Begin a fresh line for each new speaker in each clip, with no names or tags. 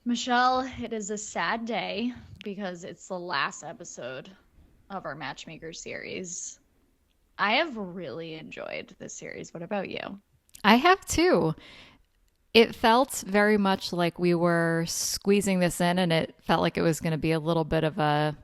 Michelle, it is a sad day because it's the last episode of our Matchmaker series. I have really enjoyed this series. What about you?
I have too. It felt very much like we were squeezing this in, and it felt like it was going to be a little bit of a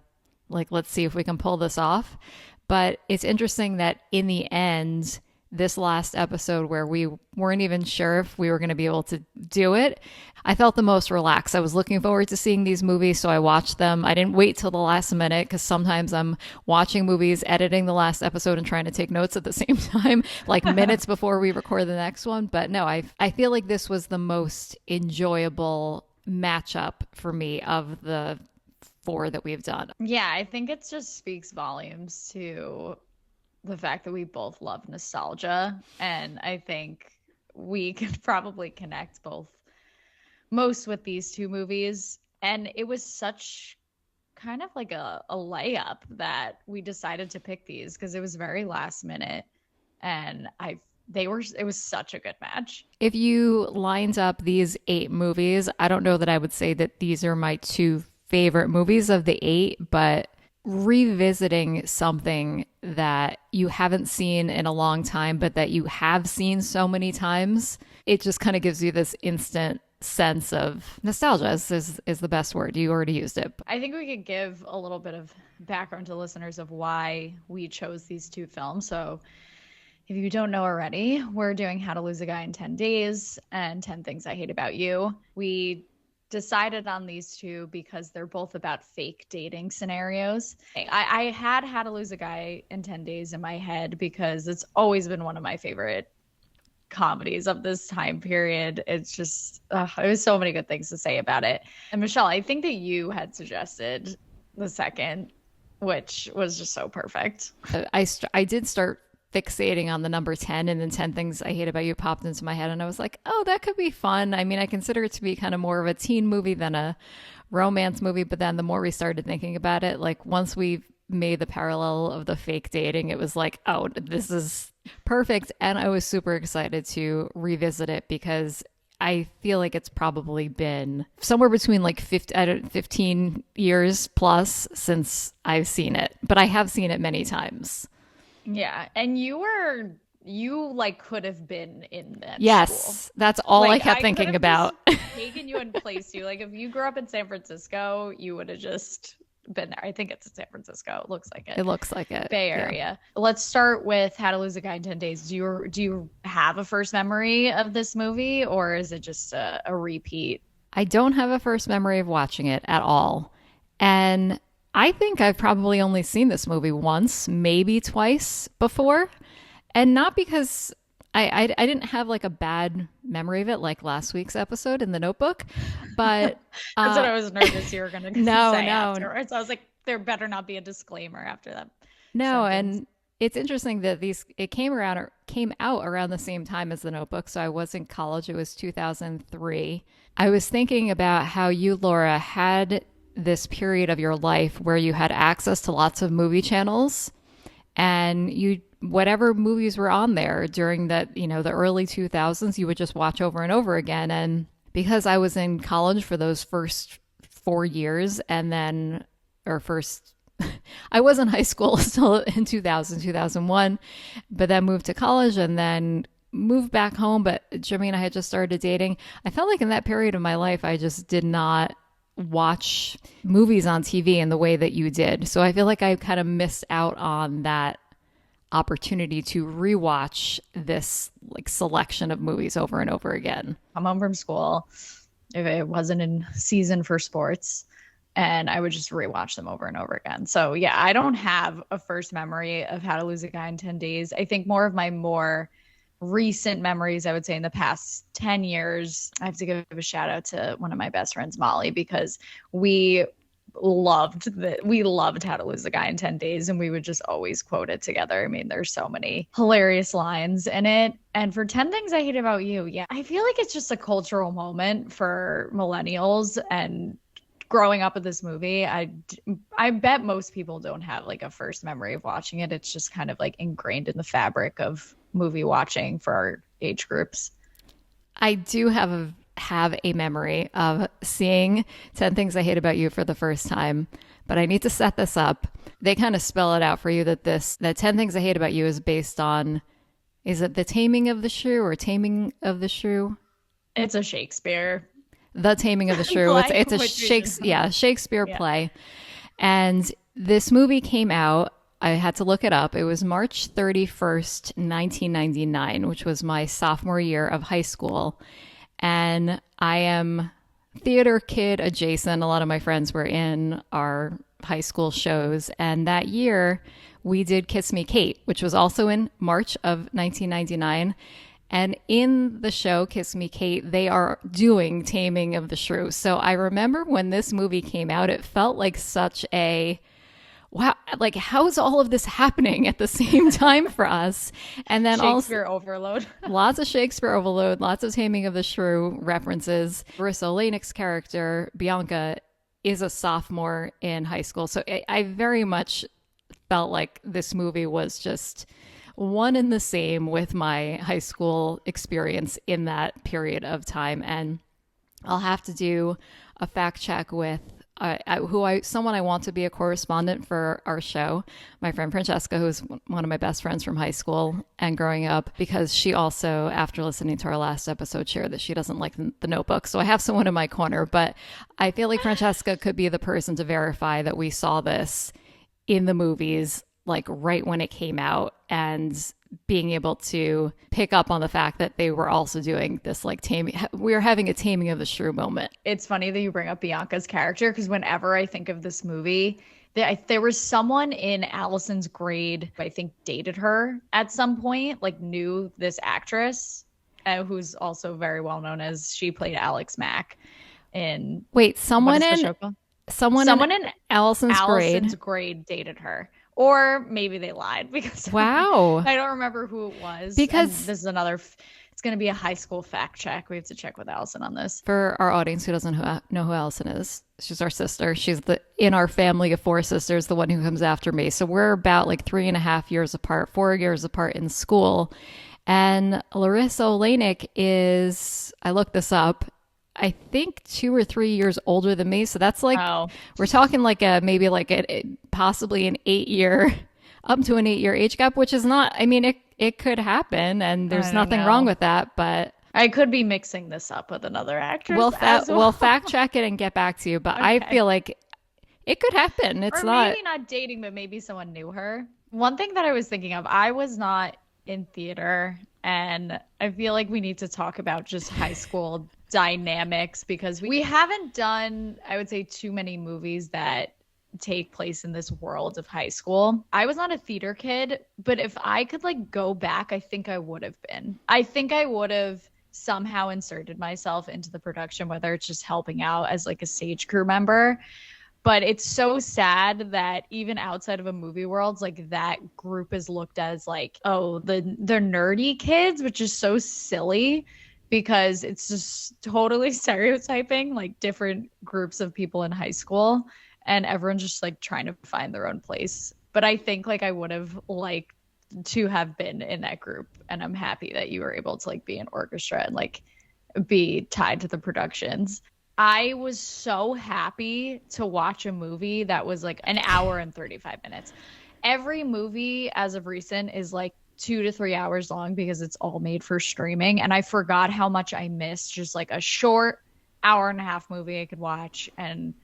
let's see if we can pull this off. But it's interesting that in the end, this last episode where we weren't even sure if we were going to be able to do it, I felt the most relaxed. I was looking forward to seeing these movies, so I watched them. I didn't wait till the last minute because sometimes I'm watching movies, editing the last episode, and trying to take notes at the same time, like minutes before we record the next one. But no, I feel like this was the most enjoyable matchup for me of the four that we've done.
Yeah, I think it just speaks volumes to the fact that we both love nostalgia. And I think we could probably connect both most with these two movies. And it was such kind of like a layup that we decided to pick these because it was very last minute. And it was such a good match.
If you lined up these eight movies, I don't know that I would say that these are my two favorite movies of the eight, but revisiting something that you haven't seen in a long time, but that you have seen so many times, it just kind of gives you this instant sense of nostalgia is the best word. You already used it.
I think we could give a little bit of background to listeners of why we chose these two films. So, if you don't know already, we're doing How to Lose a Guy in 10 Days and 10 Things I Hate About You. We decided on these two because they're both about fake dating scenarios. I had How to Lose a Guy in 10 Days in my head because it's always been one of my favorite comedies of this time period. It's just, there's so many good things to say about it. And Michelle, I think that you had suggested the second, which was just so perfect.
I did start fixating on the number 10, and then 10 Things I Hate About You popped into my head, and I was like, oh, that could be fun. I mean, I consider it to be kind of more of a teen movie than a romance movie, but then the more we started thinking about it, like once we made the parallel of the fake dating, it was like, oh, this is perfect. And I was super excited to revisit it because I feel like it's probably been somewhere between like 15 years plus since I've seen it, but I have seen it many times.
Yeah, and you like could have been in that school.
Yes, that's all I
Like
kept
I could
thinking
have just
about.
taken you and placed you. Like if you grew up in San Francisco, you would have just been there. I think it's in San Francisco. It looks like
It
it.
looks like it.
Bay
Yeah.
Area. Let's start with How to Lose a Guy in 10 Days. Do you have a first memory of this movie or is it just a repeat?
I don't have a first memory of watching it at all. And I think I've probably only seen this movie once, maybe twice before. And not because I didn't have like a bad memory of it like last week's episode in the notebook, but
That's what
uh,
I was nervous you were going to
no,
say
no,
afterwards. I was like, there better not be a disclaimer after that
no.
sentence.
And it's interesting that these it came around or came out around the same time as the notebook. So I was in college. It was 2003. I was thinking about how you, Laura, had this period of your life where you had access to lots of movie channels and you whatever movies were on there during that, the early 2000s, you would just watch over and over again. And because I was in college for those first 4 years and then or first I was in high school still in 2000, 2001, but then moved to college and then moved back home. But Jimmy and I had just started dating. I felt like in that period of my life, I just did not watch movies on TV in the way that you did. So I feel like I kind of missed out on that opportunity to rewatch this like selection of movies over and over again.
Come home from school if it wasn't in season for sports, and I would just rewatch them over and over again. So yeah, I don't have a first memory of How to Lose a Guy in 10 Days. I think more of my more recent memories, I would say in the past 10 years, I have to give a shout out to one of my best friends, Molly, because we we loved How to Lose a Guy in 10 Days and we would just always quote it together. I mean, there's so many hilarious lines in it. And for 10 Things I Hate About You, yeah, I feel like it's just a cultural moment for millennials and growing up with this movie. I bet most people don't have like a first memory of watching it. It's just kind of like ingrained in the fabric of movie watching for our age groups.
I do have a memory of seeing 10 Things I Hate About You for the first time, but I need to set this up. They kind of spell it out for you that that 10 Things I Hate About You is based on, is it The Taming of the Shrew or Taming of the Shrew?
It's a Shakespeare
The Taming of the Shrew.
play,
It's a
which we just
Shakespeare
yeah.
play. And this movie came out, I had to look it up. It was March 31st, 1999, which was my sophomore year of high school. And I am theater kid adjacent. A lot of my friends were in our high school shows. And that year we did Kiss Me Kate, which was also in March of 1999. And in the show Kiss Me Kate, they are doing Taming of the Shrew. So I remember when this movie came out, it felt like such a wow, like how is all of this happening at the same time for us? And then
Shakespeare
also
overload.
lots of Shakespeare overload, lots of Taming of the Shrew references. Marissa Oleynik's character, Bianca, is a sophomore in high school. So I very much felt like this movie was just one and the same with my high school experience in that period of time. And I'll have to do a fact check with someone I want to be a correspondent for our show, my friend Francesca, who's one of my best friends from high school and growing up, because she also, after listening to our last episode, shared that she doesn't like the Notebook. So I have someone in my corner, but I feel like Francesca could be the person to verify that we saw this in the movies, like right when it came out, and being able to pick up on the fact that they were also doing this like taming. We were having a Taming of the Shrew moment.
It's funny that you bring up Bianca's character because whenever I think of this movie, there was someone in Allison's grade, I think dated her at some point, like knew this actress, who's also very well known as she played Alex Mack in.
Wait,
Someone in
Allison's
grade dated her. Or maybe they lied because
wow.
I don't remember who it was.
Because
and this is another, it's going to be a high school fact check. We have to check with Allison on this.
For our audience who doesn't know who Allison is, she's our sister. She's in our family of four sisters, the one who comes after me. So we're about like 3.5 years apart, 4 years apart in school. And Larissa Oleynik is, I looked this up, I think 2 or 3 years older than me. So that's like, we're talking like maybe like possibly an 8-year, up to an 8-year age gap, which is not, I mean, it could happen and there's nothing wrong with that, but.
I could be mixing this up with another actress.
We'll fact check it and get back to you, but okay. I feel like it could happen. It's not.
Maybe not dating, but maybe someone knew her. One thing that I was thinking of, I was not in theater, and I feel like we need to talk about just high school dynamics because we haven't done, I would say, too many movies that take place in this world of high school. I was not a theater kid, but if I could like go back, I think I would have been. I think I would have somehow inserted myself into the production, whether it's just helping out as like a stage crew member. But it's so sad that even outside of a movie world, like that group is looked as like, oh, they're nerdy kids, which is so silly because it's just totally stereotyping like different groups of people in high school and everyone's just like trying to find their own place. But I think like I would have liked to have been in that group, and I'm happy that you were able to like be in orchestra and like be tied to the productions. I was so happy to watch a movie that was like an hour and 35 minutes. Every movie as of recent is like 2 to 3 hours long because it's all made for streaming. And I forgot how much I missed just like a short hour and a half movie I could watch and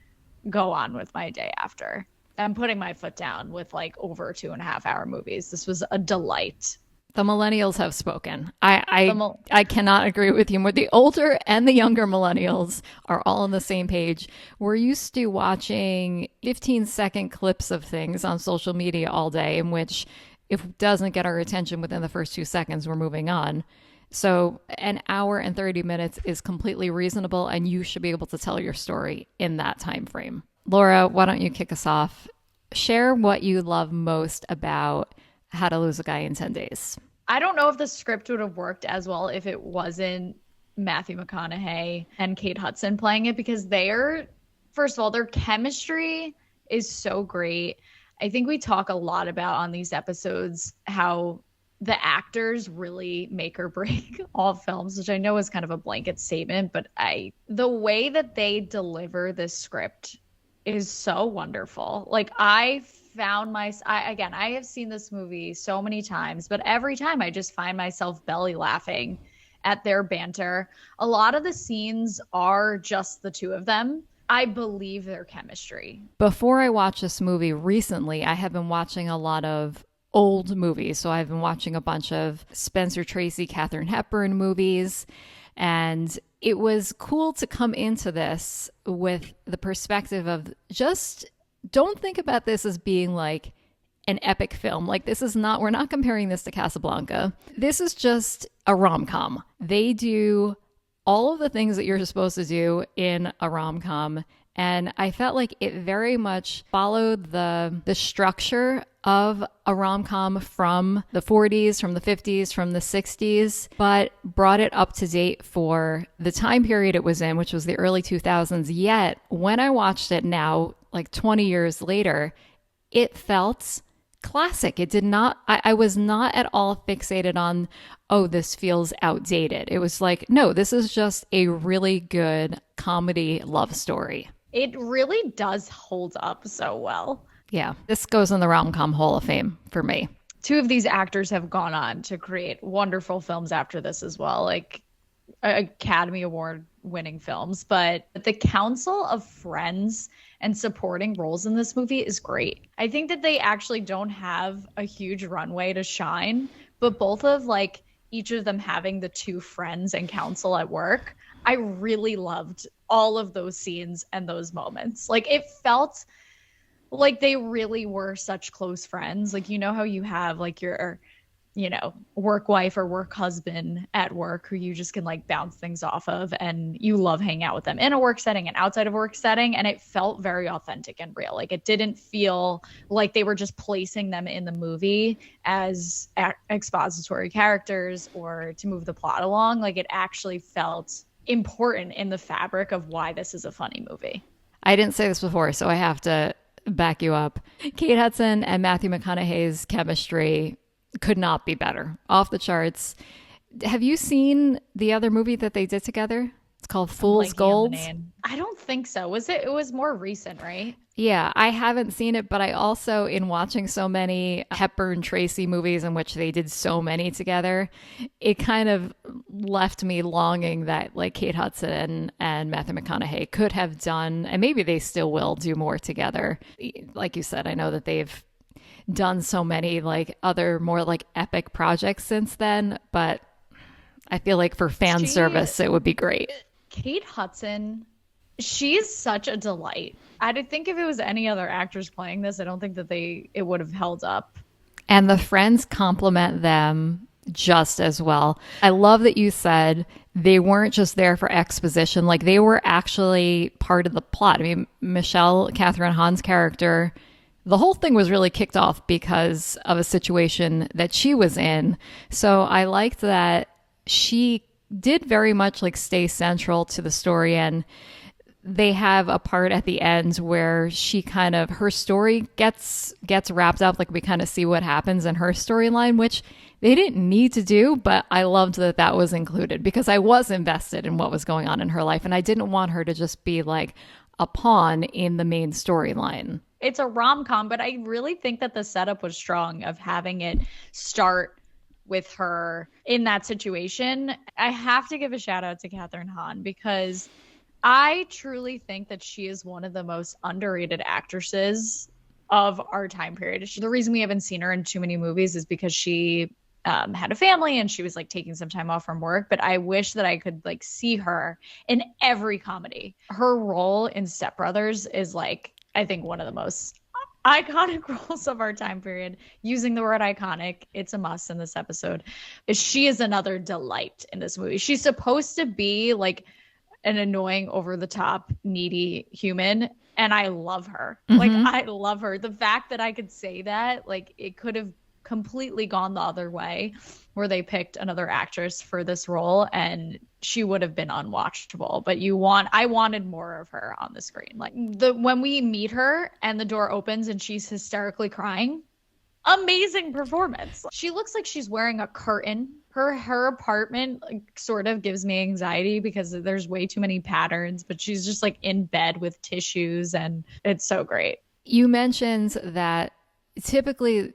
go on with my day after. I'm putting my foot down with like over 2.5 hour movies. This was a delight.
The millennials have spoken. I cannot agree with you more. The older and the younger millennials are all on the same page. We're used to watching 15-second clips of things on social media all day, in which if it doesn't get our attention within the first 2 seconds, we're moving on. So an hour and 30 minutes is completely reasonable, and you should be able to tell your story in that time frame. Laura, why don't you kick us off? Share what you love most about How to Lose a Guy in 10 Days.
I don't know if the script would have worked as well if it wasn't Matthew McConaughey and Kate Hudson playing it, because first of all, their chemistry is so great. I think we talk a lot about on these episodes how the actors really make or break all films, which I know is kind of a blanket statement, but the way that they deliver this script is so wonderful. Like I found again, I have seen this movie so many times, but every time I just find myself belly laughing at their banter. A lot of the scenes are just the two of them. I believe their chemistry.
Before I watched this movie recently, I have been watching a lot of old movies. So I've been watching a bunch of Spencer Tracy, Katharine Hepburn movies. And it was cool to come into this with the perspective of just don't think about this as being like an epic film. Like this is not, we're not comparing this to Casablanca. This is just a rom-com. They do all of the things that you're supposed to do in a rom-com. And I felt like it very much followed the structure of a rom-com from the 40s, from the 50s, from the 60s, but brought it up to date for the time period it was in, which was the early 2000s. Yet, when I watched it now, like 20 years later, it felt classic. It did not, I was not at all fixated on, oh, this feels outdated. It was like, no, this is just a really good comedy love story.
It really does hold up so well.
Yeah, this goes in the rom-com Hall of Fame for me.
Two of these actors have gone on to create wonderful films after this as well, like Academy Award winning films. But the Council of Friends and supporting roles in this movie is great. I think that they actually don't have a huge runway to shine, but both of like each of them having the two friends and counsel at work, I really loved all of those scenes and those moments. Like it felt like they really were such close friends. Like, you know how you have like your, you know, work wife or work husband at work who you just can like bounce things off of and you love hanging out with them in a work setting and outside of a work setting. And it felt very authentic and real. Like it didn't feel like they were just placing them in the movie as expository characters or to move the plot along. Like it actually felt important in the fabric of why this is a funny movie.
I didn't say this before, so I have to back you up. Kate Hudson and Matthew McConaughey's chemistry could not be better. Off the charts. Have you seen the other movie that they did together? It's called Fool's Gold.
I don't think so. It was more recent, right?
Yeah, I haven't seen it, but I also, in watching so many Hepburn Tracy movies in which they did so many together, it kind of left me longing that like Kate Hudson and Matthew McConaughey could have done, and maybe they still will do more together. Like you said, I know that they've done so many like other more like epic projects since then, but I feel like for fan service, it would be great.
Kate Hudson, she's such a delight. I think if it was any other actors playing this, I don't think that it would have held up.
And the friends complement them just as well. I love that you said they weren't just there for exposition, like they were actually part of the plot. I mean, Michelle, Catherine Hahn's character, the whole thing was really kicked off because of a situation that she was in. So I liked that she did very much like stay central to the story, and they have a part at the end where she kind of, her story gets wrapped up. Like we kind of see what happens in her storyline, which they didn't need to do, but I loved that that was included because I was invested in what was going on in her life. And I didn't want her to just be like a pawn in the main storyline.
It's a rom-com, but I really think that the setup was strong of having it start with her in that situation. I have to give a shout out to Catherine Hahn because I truly think that she is one of the most underrated actresses of our time period. The reason we haven't seen her in too many movies is because she had a family and she was like taking some time off from work. But I wish that I could like see her in every comedy. Her role in Step Brothers is like, I think one of the most iconic roles of our time period. Using the word iconic, it's a must in this episode. She is another delight in this movie. She's supposed to be like an annoying, over the top, needy human, and I love her. Like I love her. The fact that I could say that, like it could have completely gone the other way where they picked another actress for this role and she would have been unwatchable. But I wanted more of her on the screen. Like when we meet her and the door opens and she's hysterically crying, Amazing performance. She looks like she's wearing a curtain. Her apartment like, sort of gives me anxiety because there's way too many patterns, but she's just like in bed with tissues and it's so great.
You mentioned that typically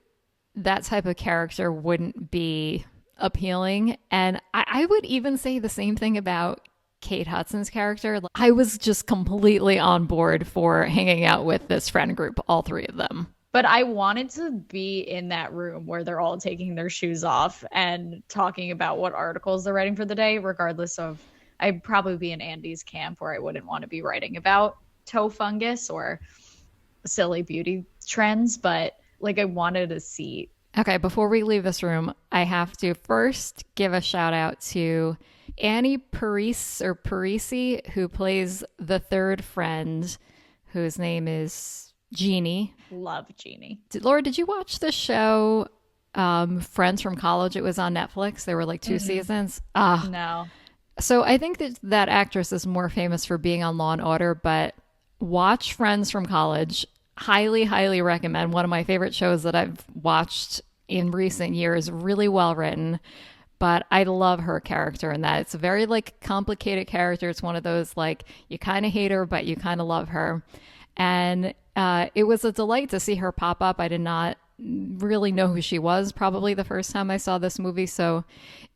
that type of character wouldn't be appealing. And I would even say the same thing about Kate Hudson's character. I was just completely on board for hanging out with this friend group, all three of them.
But I wanted to be in that room where they're all taking their shoes off and talking about what articles they're writing for the day, regardless of, I'd probably be in Andy's camp where I wouldn't want to be writing about toe fungus or silly beauty trends, but like I wanted a seat.
Okay, before we leave this room, I have to first give a shout out to Annie Parise or Parisi, who plays the third friend, whose name is Jeannie.
Love Jeannie.
Laura, did you watch the show Friends from College? It was on Netflix. There were like 2 seasons.
No.
So I think that that actress is more famous for being on Law and Order, but watch Friends from College. Highly, highly recommend. One of my favorite shows that I've watched in recent years. Really well written, but I love her character in that. It's a very like complicated character. It's one of those like you kind of hate her, but you kind of love her. And it was a delight to see her pop up. I did not really know who she was probably the first time I saw this movie. So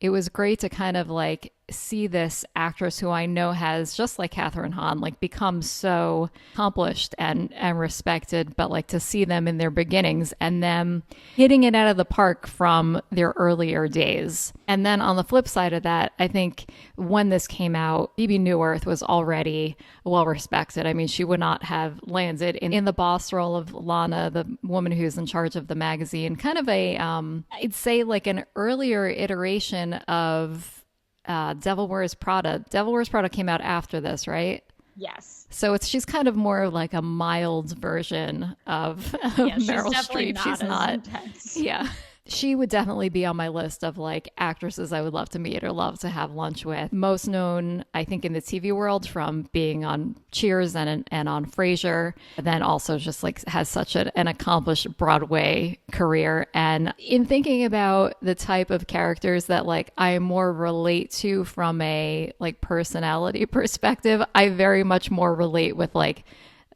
it was great to kind of like see this actress who I know has, just like Catherine Hahn, like become so accomplished and respected, but like to see them in their beginnings and them hitting it out of the park from their earlier days. And then on the flip side of that, I think when this came out, Phoebe Newirth was already well respected. I mean, she would not have landed in the boss role of Lana, the woman who's in charge of the magazine, kind of a, I'd say like an earlier iteration of Devil Wears Prada. Devil Wears Prada came out after this, right?
Yes.
So she's kind of more like a mild version of Meryl Streep. She's not
intense.
Yeah. She would definitely be on my list of like actresses I would love to meet or love to have lunch with. Most known, I think, in the TV world from being on Cheers and on Frasier. And then also just like has such an accomplished Broadway career. And in thinking about the type of characters that like I more relate to from a like personality perspective, I very much more relate with like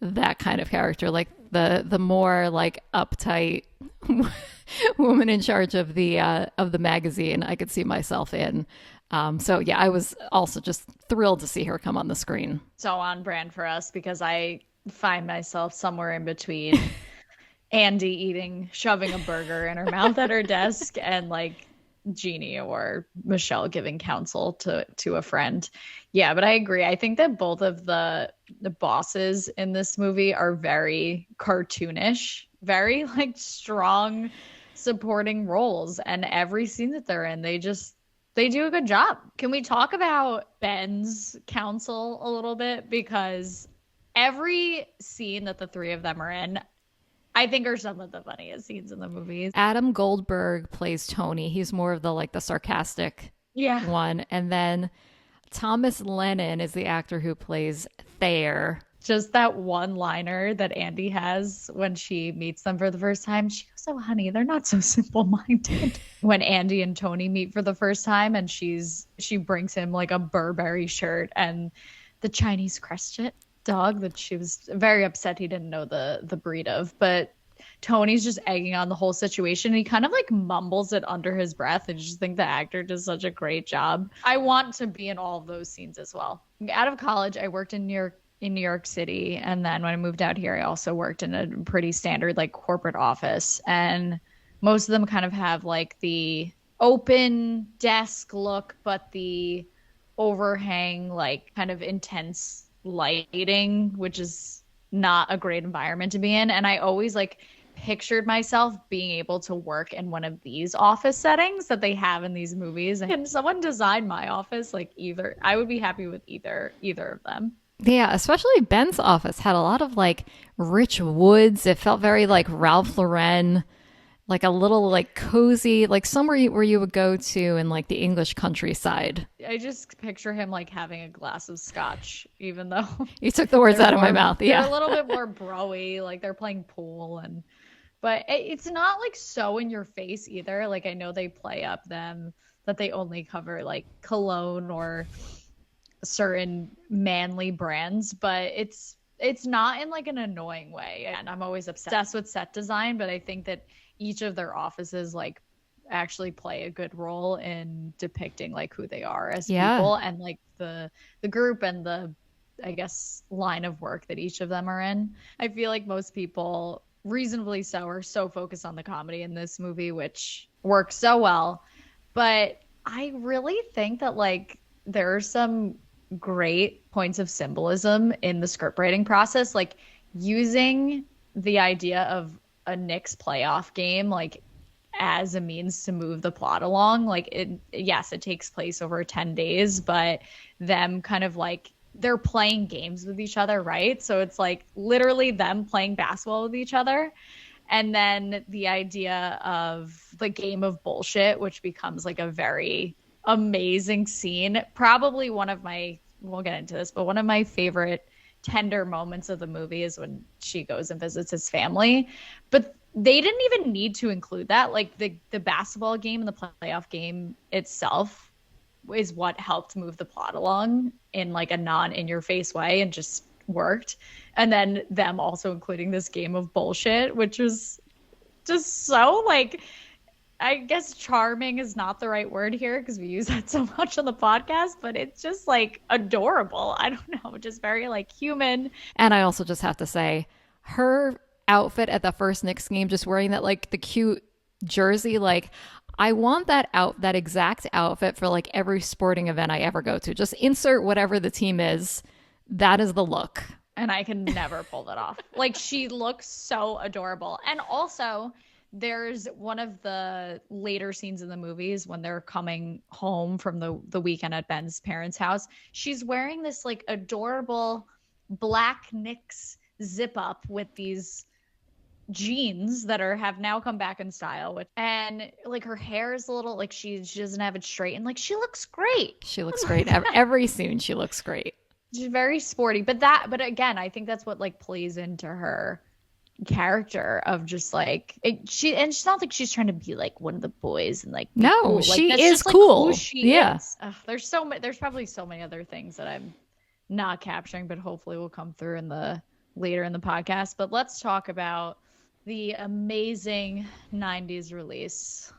that kind of character, like the more like uptight woman in charge of the magazine. I could see myself in. So yeah, I was also just thrilled to see her come on the screen.
So on brand for us because I find myself somewhere in between Andy shoving a burger in her mouth at her desk and like Jeannie or Michelle giving counsel to a friend. Yeah, but I agree. I think that both of the bosses in this movie are very cartoonish, very like strong supporting roles, and every scene that they're in, they do a good job. Can we talk about Ben's counsel a little bit? Because every scene that the three of them are in, I think are some of the funniest scenes in the movies.
Adam Goldberg plays Tony. He's more of the like the sarcastic one. And then Thomas Lennon is the actor who plays Thayer.
Just that one liner that Andy has when she meets them for the first time. She goes, "Oh, honey, they're not so simple-minded." When Andy and Tony meet for the first time and she brings him like a Burberry shirt and the Chinese Crescent dog that she was very upset he didn't know the breed of. But Tony's just egging on the whole situation. He kind of like mumbles it under his breath. I just think the actor does such a great job. I want to be in all of those scenes as well. Out of college, I worked in New York City. And then when I moved out here, I also worked in a pretty standard like corporate office. And most of them kind of have like the open desk look, but the overhang, like kind of intense lighting, which is not a great environment to be in. And I always like pictured myself being able to work in one of these office settings that they have in these movies. And someone designed my office, like I would be happy with either of them.
Yeah, especially Ben's office had a lot of like rich woods. It felt very like Ralph Lauren, like a little like cozy, like somewhere where you would go to in like the English countryside.
I just picture him like having a glass of scotch, even though
you took the words out of my mouth. Yeah,
they're a little bit more bro-y, like they're playing pool and But it's not like so in your face either. Like I know they play up them that they only cover like cologne or certain manly brands, but it's not in like an annoying way. And I'm always obsessed with set design, but I think that each of their offices like actually play a good role in depicting like who they are as
Yeah.
people and like the group and the I guess line of work that each of them are in. I feel like most people reasonably so are so focused on the comedy in this movie, which works so well. But I really think that like there are some great points of symbolism in the script writing process, like using the idea of a Knicks playoff game, like as a means to move the plot along. Like yes, it takes place over 10 days, but them kind of like they're playing games with each other, right? So it's like literally them playing basketball with each other. And then the idea of the game of bullshit, which becomes like a very amazing scene. Probably one of my, we'll get into this, but one of my favorite tender moments of the movie is when she goes and visits his family. But they didn't even need to include that. Like the basketball game and the playoff game itself is what helped move the plot along in like a non in your face way and just worked. And then them also including this game of bullshit, which was just so like I guess charming is not the right word here because we use that so much on the podcast, but it's just like adorable. I don't know, just very like human.
And I also just have to say, her outfit at the first Knicks game, just wearing that like the cute jersey, like I want that exact outfit for like every sporting event I ever go to. Just insert whatever the team is. That is the look.
And I can never pull that off. Like she looks so adorable. And also there's one of the later scenes in the movies when they're coming home from the weekend at Ben's parents' house. She's wearing this like adorable black Knicks zip up with these jeans that are have now come back in style and like her hair is a little like she doesn't have it straight and like she looks great.
She looks great. Every scene she looks great.
She's very sporty, but again I think that's what like plays into her character of just like she's not like she's trying to be like one of the boys and like
no
cool. Like,
she
that's
is
just,
cool
like, who she
yeah
is. There's probably so many other things that I'm not capturing but hopefully will come through in the later in the podcast. But let's talk about the amazing 90s release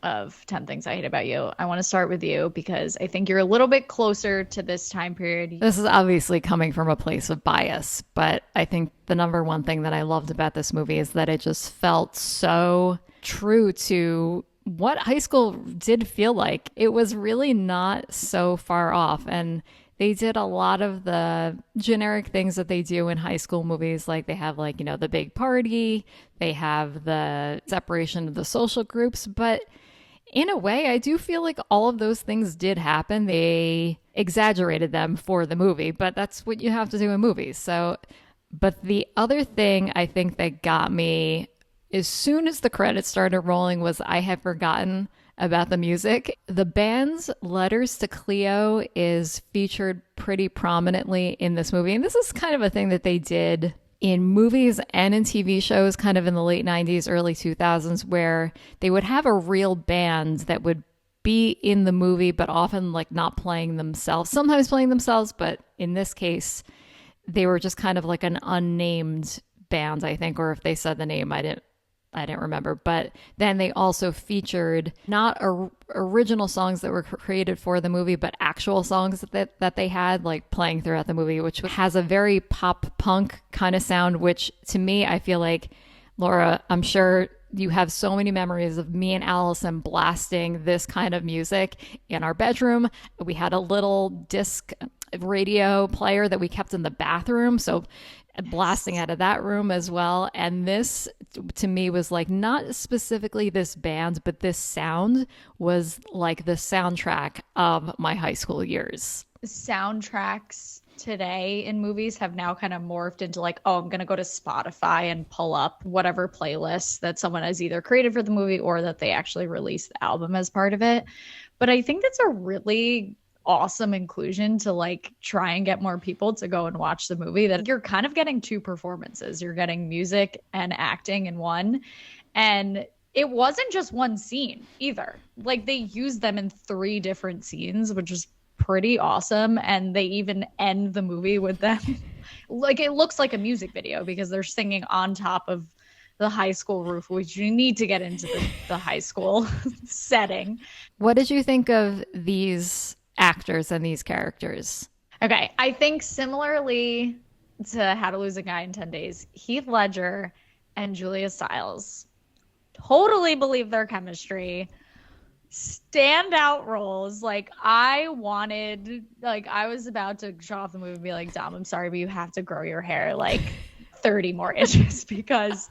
of 10 Things I Hate About You. I want to start with you because I think you're a little bit closer to this time period.
This is obviously coming from a place of bias, but I think the number one thing that I loved about this movie is that it just felt so true to what high school did feel like. It was really not so far off, and they did a lot of the generic things that they do in high school movies. Like they have like, you know, the big party, they have the separation of the social groups. But in a way, I do feel like all of those things did happen. They exaggerated them for the movie, but that's what you have to do in movies. So, but the other thing I think that got me as soon as the credits started rolling was I had forgotten about the music. The band's Letters to Cleo is featured pretty prominently in this movie. And this is kind of a thing that they did in movies and in TV shows kind of in the late 90s, early 2000s, where they would have a real band that would be in the movie, but often like not playing themselves, sometimes playing themselves. But in this case, they were just kind of like an unnamed band, I think, or if they said the name, I didn't remember. But then they also featured not original songs that were created for the movie, but actual songs that they had like playing throughout the movie, which has a very pop punk kind of sound, which to me, I feel like, Laura, I'm sure you have so many memories of me and Allison blasting this kind of music in our bedroom. We had a little disc radio player that we kept in the bathroom. So blasting out of that room as well. And this to me was like not specifically this band, but this sound was like the soundtrack of my high school years.
Soundtracks today in movies have now kind of morphed into like, oh, I'm going to go to Spotify and pull up whatever playlist that someone has either created for the movie or that they actually released the album as part of it. But I think that's a really awesome inclusion to like try and get more people to go and watch the movie that you're kind of getting two performances. You're getting music and acting in one. And it wasn't just one scene either. Like they used them in three different scenes, which is pretty awesome. And they even end the movie with them. Like it looks like a music video because they're singing on top of the high school roof, which you need to get into the high school setting.
What did you think of these actors and these characters?
Okay, I think similarly to How to Lose a Guy in 10 Days, Heath Ledger and Julia Stiles totally believe their chemistry. Standout roles. Like I wanted, like I was about to show off the movie and be like, Dom, I'm sorry, but you have to grow your hair like 30 more inches because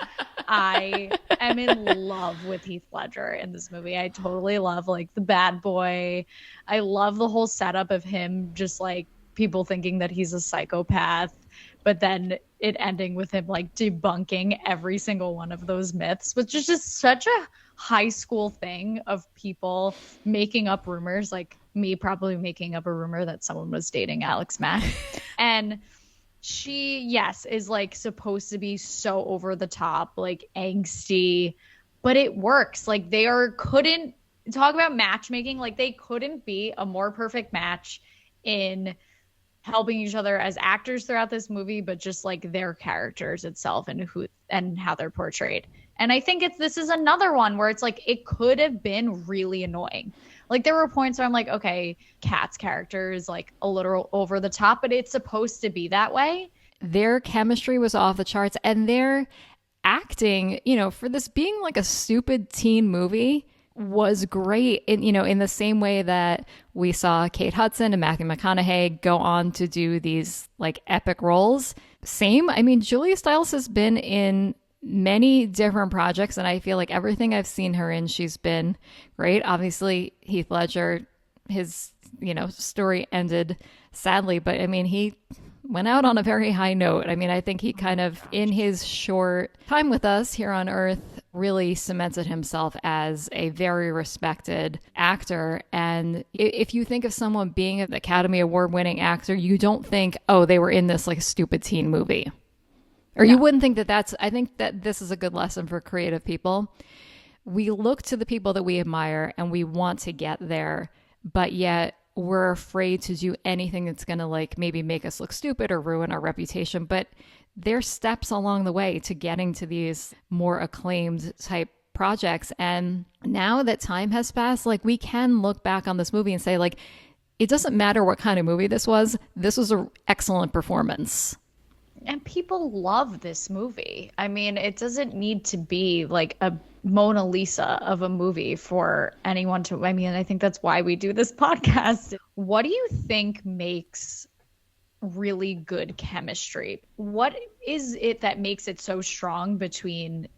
I am in love with Heath Ledger in this movie. I totally love like the bad boy. I love the whole setup of him just like people thinking that he's a psychopath, but then it ending with him like debunking every single one of those myths, which is just such a high school thing of people making up rumors, like me probably making up a rumor that someone was dating Alex Mack. And she, yes, is like supposed to be so over the top, like angsty, but it works. Like couldn't talk about matchmaking. Like they couldn't be a more perfect match in helping each other as actors throughout this movie, but just like their characters itself and how they're portrayed. And I think this is another one where it's like it could have been really annoying. Like there were points where I'm like, okay, Kat's character is like a little over the top, but it's supposed to be that way.
Their chemistry was off the charts, and their acting, for this being like a stupid teen movie, was great in the same way that we saw Kate Hudson and Matthew McConaughey go on to do these like epic roles. Same. I mean, Julia Stiles has been in many different projects, and I feel like everything I've seen her in, she's been great. Obviously, Heath Ledger, his, story ended sadly, but I mean, he went out on a very high note. I mean, I think he kind of, in his short time with us here on Earth, really cemented himself as a very respected actor. And if you think of someone being an Academy Award winning actor, you don't think, oh, they were in this like stupid teen movie. Or you wouldn't think that I think that this is a good lesson for creative people. We look to the people that we admire and we want to get there, but yet we're afraid to do anything that's going to like maybe make us look stupid or ruin our reputation. But there's steps along the way to getting to these more acclaimed type projects. And now that time has passed, like we can look back on this movie and say like, it doesn't matter what kind of movie this was an excellent performance.
And people love this movie. I mean, it doesn't need to be like a Mona Lisa of a movie for anyone to, I mean, I think that's why we do this podcast. What do you think makes really good chemistry? What is it that makes it so strong between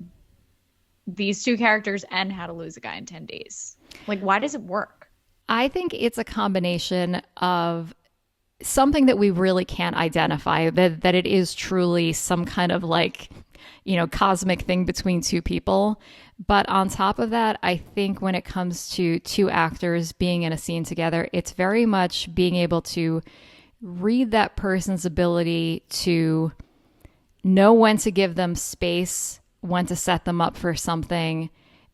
these two characters and How to Lose a Guy in 10 Days? Like, why does it work?
I think it's a combination of something that we really can't identify, that it is truly some kind of like, cosmic thing between two people. But on top of that, I think when it comes to two actors being in a scene together, it's very much being able to read that person's ability to know when to give them space, when to set them up for something.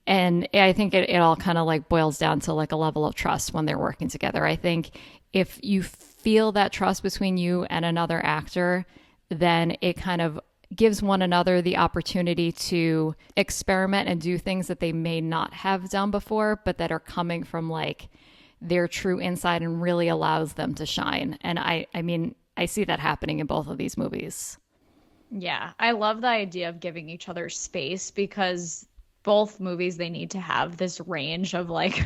And I think it all kind of like boils down to like a level of trust when they're working together. I think if you feel that trust between you and another actor, then it kind of gives one another the opportunity to experiment and do things that they may not have done before, but that are coming from like their true inside and really allows them to shine. And I mean, I see that happening in both of these movies.
Yeah, I love the idea of giving each other space because both movies, they need to have this range of like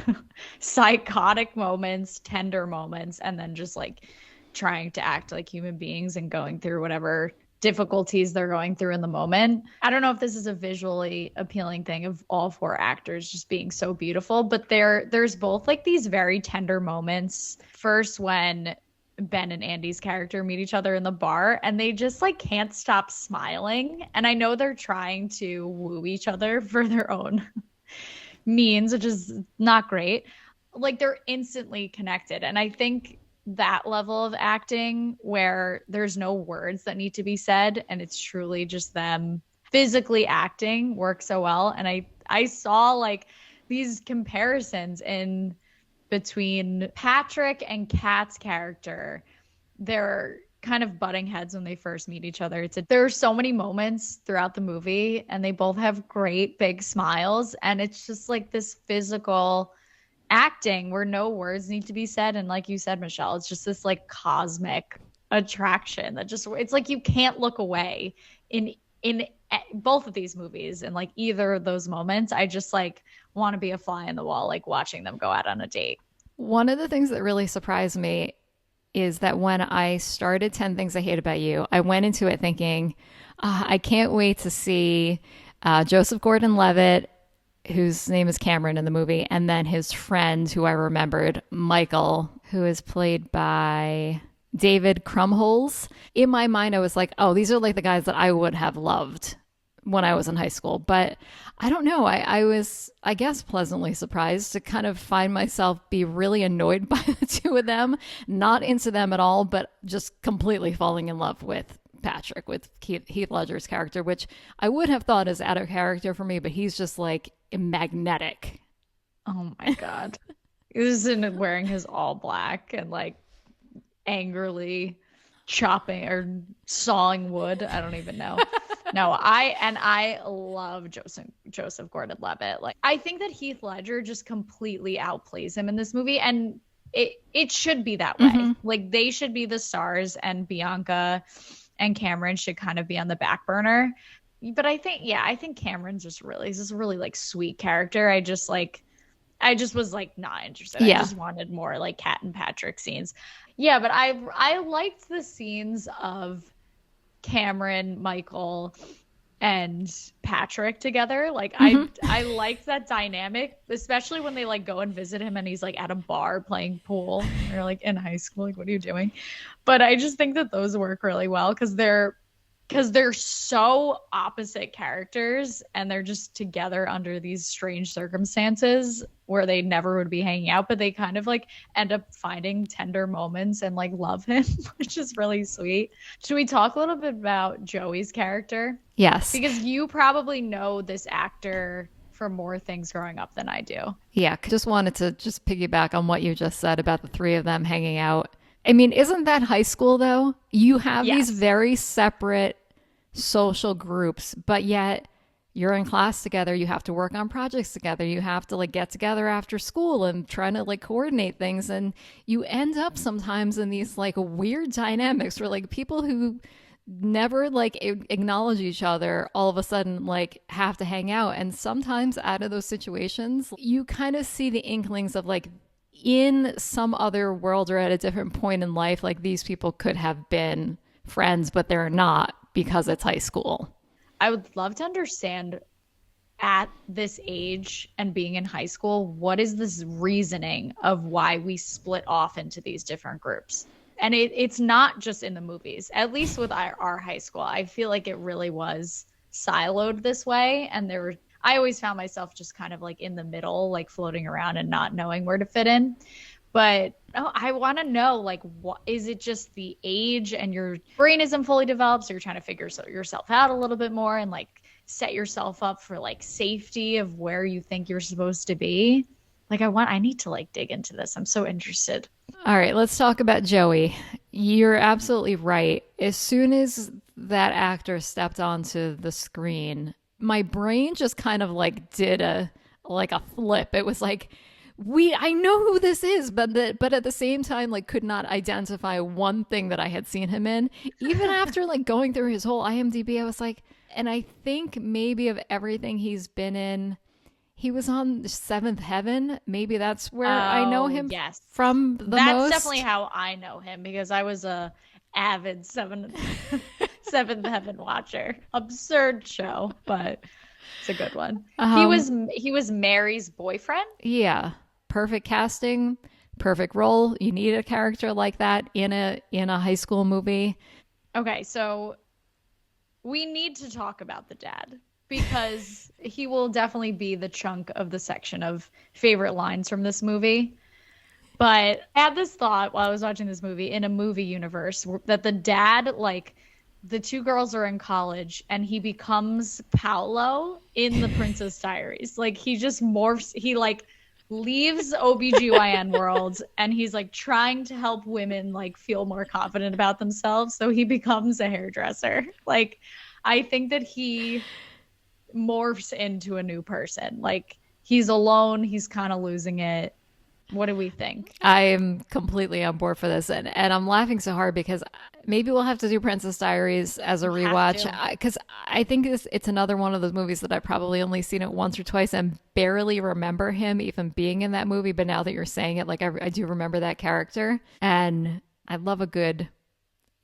psychotic moments, tender moments, and then just like trying to act like human beings and going through whatever difficulties they're going through in the moment. I don't know if this is a visually appealing thing of all four actors just being so beautiful, but there's both like these very tender moments. First, when Ben and Andy's character meet each other in the bar and they just like can't stop smiling. And I know they're trying to woo each other for their own means, which is not great. Like they're instantly connected. And I think that level of acting where there's no words that need to be said and it's truly just them physically acting works so well. And I saw like these comparisons in between Patrick and Kat's character. They're kind of butting heads when they first meet each other. There are so many moments throughout the movie and they both have great big smiles, and it's just like this physical acting where no words need to be said. And like you said, Michelle, it's just this like cosmic attraction that just, it's like you can't look away in both of these movies. And like either of those moments, I just like want to be a fly in the wall, like watching them go out on a date.
One of the things that really surprised me is that when I started 10 Things I Hate About You, I went into it thinking, I can't wait to see Joseph Gordon-Levitt, whose name is Cameron in the movie, and then his friend, who I remembered, Michael, who is played by David Krumholtz. In my mind, I was like, oh, these are like the guys that I would have loved when I was in high school. But I don't know. I was, I guess, pleasantly surprised to kind of find myself be really annoyed by the two of them, not into them at all, but just completely falling in love with Patrick, with Heath Ledger's character, which I would have thought is out of character for me, but he's just like magnetic.
Oh my God. He was in wearing his all black and like angrily chopping or sawing wood. I don't even know. No, I love Joseph Gordon-Levitt. Like I think that Heath Ledger just completely outplays him in this movie, and it should be that way. Mm-hmm. Like they should be the stars, and Bianca and Cameron should kind of be on the back burner. But I think Cameron's just he's this really like sweet character. I just was like not interested. Yeah. I just wanted more like Kat and Patrick scenes. Yeah, but I liked the scenes of Cameron, Michael, and Patrick together. Like I liked that dynamic, especially when they like go and visit him and he's like at a bar playing pool. They're like in high school, like what are you doing? But I just think that those work really well because they're so opposite characters and they're just together under these strange circumstances where they never would be hanging out, but they kind of like end up finding tender moments and like love him, which is really sweet. Should we talk a little bit about Joey's character?
Yes.
Because you probably know this actor for more things growing up than I do.
Yeah. Just wanted to just piggyback on what you just said about the three of them hanging out. I mean, isn't that high school though? You have these very separate social groups, but yet you're in class together. You have to work on projects together. You have to like get together after school and trying to like coordinate things. And you end up sometimes in these like weird dynamics where like people who never like acknowledge each other all of a sudden like have to hang out. And sometimes out of those situations, you kind of see the inklings of like in some other world or at a different point in life, like these people could have been friends, but they're not because it's high school.
I would love to understand at this age and being in high school, what is this reasoning of why we split off into these different groups? And it's not just in the movies, at least with our high school. I feel like it really was siloed this way. And I always found myself just kind of like in the middle, like floating around and not knowing where to fit in. But I want to know, like, what is it just the age and your brain isn't fully developed? So you're trying to figure yourself out a little bit more and like set yourself up for like safety of where you think you're supposed to be. Like I need to like dig into this. I'm so interested.
All right, let's talk about Joey. You're absolutely right. As soon as that actor stepped onto the screen, my brain just kind of like did a flip. It was like, I know who this is, but at the same time, like could not identify one thing that I had seen him in. Even after like going through his whole IMDb, I was like, and I think maybe of everything he's been in, he was on Seventh Heaven. Maybe that's where I know him from the most.
That's definitely how I know him because I was a avid Seventh Heaven watcher. Absurd show, but it's a good one. He was Mary's boyfriend.
Yeah. Perfect casting, perfect role. You need a character like that in a high school movie.
Okay, so we need to talk about the dad because he will definitely be the chunk of the section of favorite lines from this movie. But I had this thought while I was watching this movie in a movie universe that the dad, like, the two girls are in college and he becomes Paolo in the Princess Diaries. Like, he just morphs, he like leaves OBGYN world and he's like trying to help women like feel more confident about themselves. So he becomes a hairdresser. Like, I think that he morphs into a new person. Like, he's alone, he's kind of losing it. What do we think?
I am completely on board for this, and I'm laughing so hard because maybe we'll have to do Princess Diaries as a
You have
rewatch
to.
because I think it's another one of those movies that I've probably only seen it once or twice and barely remember him even being in that movie. But now that you're saying it, like I do remember that character, and I love a good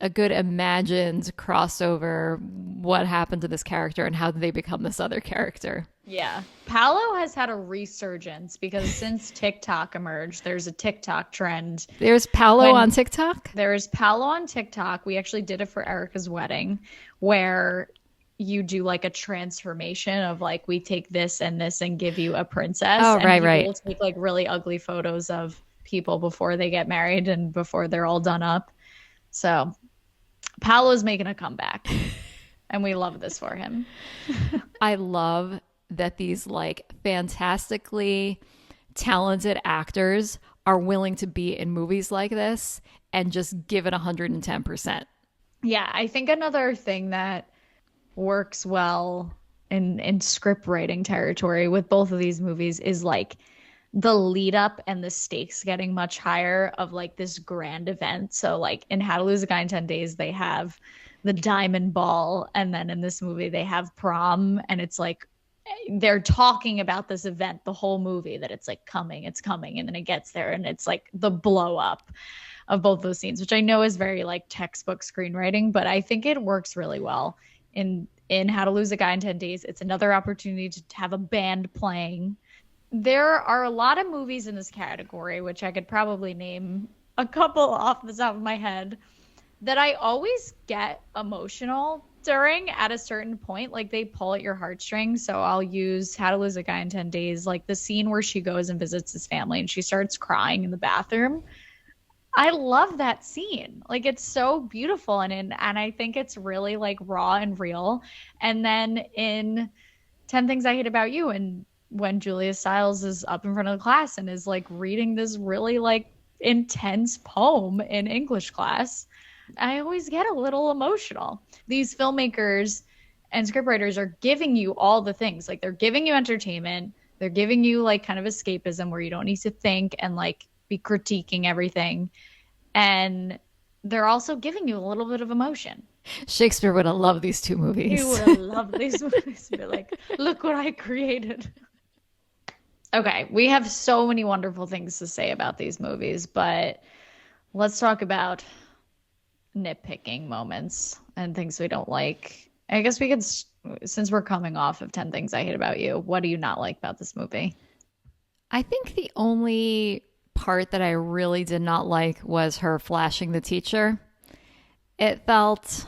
imagined crossover. What happened to this character and how did they become this other character?
Yeah. Paolo has had a resurgence because since TikTok emerged, there's a TikTok trend.
There's Paolo
When
on TikTok.
there is Paolo on TikTok, we actually did it for Erica's wedding, where you do like a transformation of like, we take this and give you a princess.
Oh,
And
right,
people
right.
will take like really ugly photos of people before they get married and before they're all done up. So Paolo's making a comeback, and we love this for him.
I love that these like fantastically talented actors are willing to be in movies like this and just give it 110%.
Yeah, I think another thing that works well in script writing territory with both of these movies is like the lead up and the stakes getting much higher of like this grand event. So like in How to Lose a Guy in 10 Days, they have the diamond ball, and then in this movie they have prom, and it's like they're talking about this event the whole movie, that it's like coming, it's coming, and then it gets there and it's like the blow up of both those scenes, which I know is very like textbook screenwriting, but I think it works really well in How to Lose a Guy in 10 Days. It's another opportunity to have a band playing. There are a lot of movies in this category, which I could probably name a couple off the top of my head, that I always get emotional during at a certain point. Like, they pull at your heartstrings. So I'll use How to Lose a Guy in 10 Days, like the scene where she goes and visits his family and she starts crying in the bathroom. I love that scene. Like, it's so beautiful, and I think it's really like raw and real. And then in 10 Things I Hate About You, and when Julia Stiles is up in front of the class and is like reading this really like intense poem in English class, I always get a little emotional. These filmmakers and scriptwriters are giving you all the things. Like, they're giving you entertainment, they're giving you like kind of escapism where you don't need to think and like be critiquing everything. And they're also giving you a little bit of emotion.
Shakespeare would have loved these two
You
movies.
would have loved these movies. Be like, look what I created. Okay, we have so many wonderful things to say about these movies, but let's talk about nitpicking moments and things we don't like. I guess we could, since we're coming off of 10 Things I Hate About You, what do you not like about this movie?
I think the only part that I really did not like was her flashing the teacher. It felt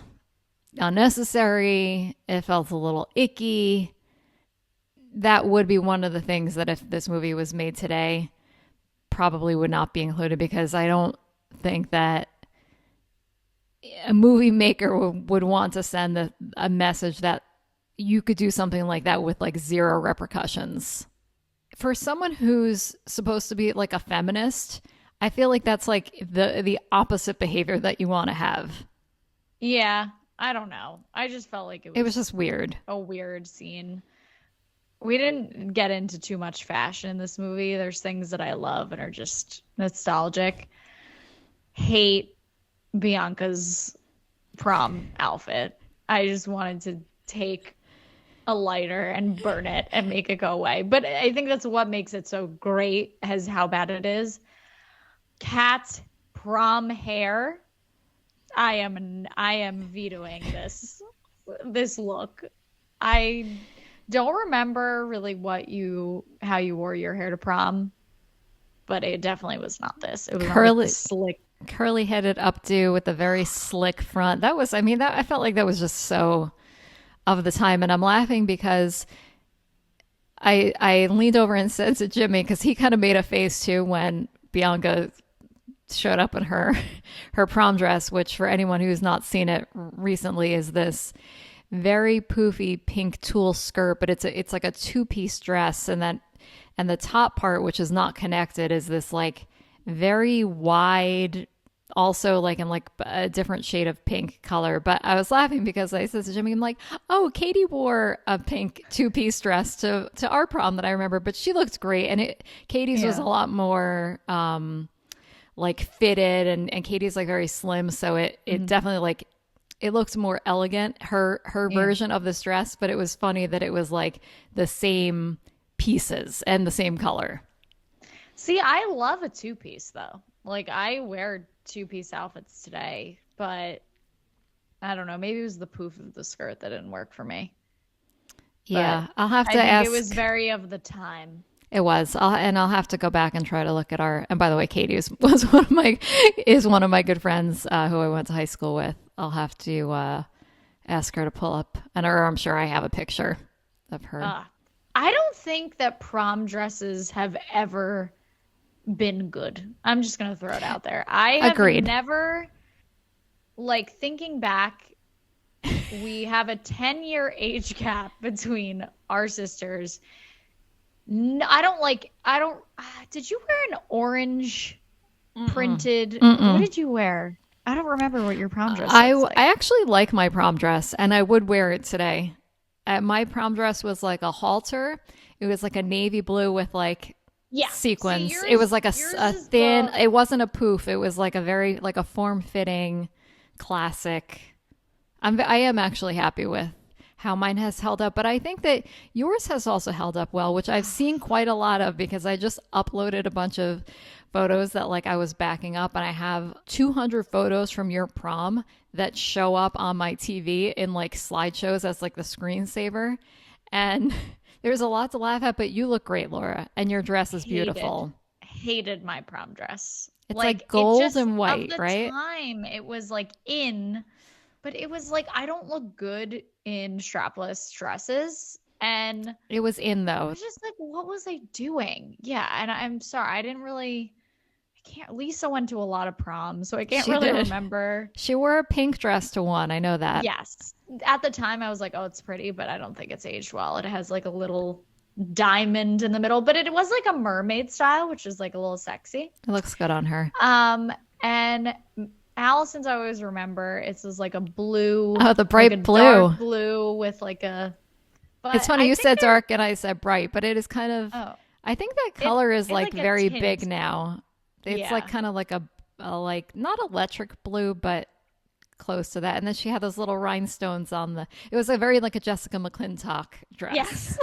unnecessary. It felt a little icky. That would be one of the things that if this movie was made today, probably would not be included, because I don't think that a movie maker would want to send a message that you could do something like that with like zero repercussions. For someone who's supposed to be like a feminist, I feel like that's like the opposite behavior that you want to have.
Yeah, I don't know. I just felt like it
It was
was
just weird.
a weird scene. We didn't get into too much fashion in this movie. There's things that I love and are just nostalgic. Hate Bianca's prom outfit. I just wanted to take a lighter and burn it and make it go away. But I think that's what makes it so great, as how bad it is. Kat's prom hair. I am vetoing this look. I don't remember really how you wore your hair to prom, but it definitely was not this. It was not like the
Curly
slick.
curly headed updo with a very slick front. That was, I mean, that I felt like that was just so of the time. And I'm laughing because I leaned over and said to Jimmy, because he kind of made a face too when Bianca showed up in her prom dress, which for anyone who's not seen it recently is this very poofy pink tulle skirt, but it's like a two-piece dress, and the top part, which is not connected, is this like very wide, also like in like a different shade of pink color. But I was laughing because I said to Jimmy, I'm like, oh, Katie wore a pink two-piece dress to our prom that I remember, but she looked great. And Katie's was a lot more like fitted, and Katie's like very slim, so it definitely like it looked more elegant, her version of this dress. But it was funny that it was like the same pieces and the same color.
See, I love a two-piece though. Like I wear two-piece outfits today, but I don't know. Maybe it was the poof of the skirt that didn't work for me.
Yeah,
But
I'll have
I
to
think
ask.
it was very of the time.
It was, I'll have to go back and try to look at our. And by the way, Katie was one of my good friends who I went to high school with. I'll have to ask her to pull up, or I'm sure I have a picture of her.
I don't think that prom dresses have ever been good. I'm just gonna throw it out there. I have
Agreed.
never, like thinking back, we have a 10-year age gap between our sisters. No, I don't, did you wear an orange printed, what did you wear? I don't remember what your prom dress looks like.
I actually like my prom dress, and I would wear it today. My prom dress was like a halter. It was like a navy blue with like sequins.
See,
it was like a thin,
the...
it wasn't a poof. It was like a very, like a form-fitting classic. I am actually happy with how mine has held up, but I think that yours has also held up well, which I've seen quite a lot of because I just uploaded a bunch of photos that like I was backing up, and I have 200 photos from your prom that show up on my TV in like slideshows as like the screensaver. And there's a lot to laugh at, but you look great, Laura, and your dress is beautiful.
Hated my prom dress.
It's like gold
just,
and white,
of the
right?
time it was like in, but it was like I don't look good in strapless dresses. And
it was in
I
though.
was just like, what was I doing? Yeah, and I'm sorry, I didn't really. I can't. Lisa went to a lot of proms, so I can't really remember.
She wore a pink dress to one. I know that.
Yes, at the time I was like, oh, it's pretty, but I don't think it's aged well. It has like a little diamond in the middle, but it was like a mermaid style, which is like a little sexy.
It looks good on her.
And Allison's I always remember. It's just like a blue.
Oh, the bright
like a
blue.
Dark blue with like a.
But it's funny you said dark and I said bright, but it is kind of. Oh. I think that color is like very big now. It's like kind of like a like not electric blue, but close to that. And then she had those little rhinestones on the. It was a very like a Jessica McClintock dress.
Yes,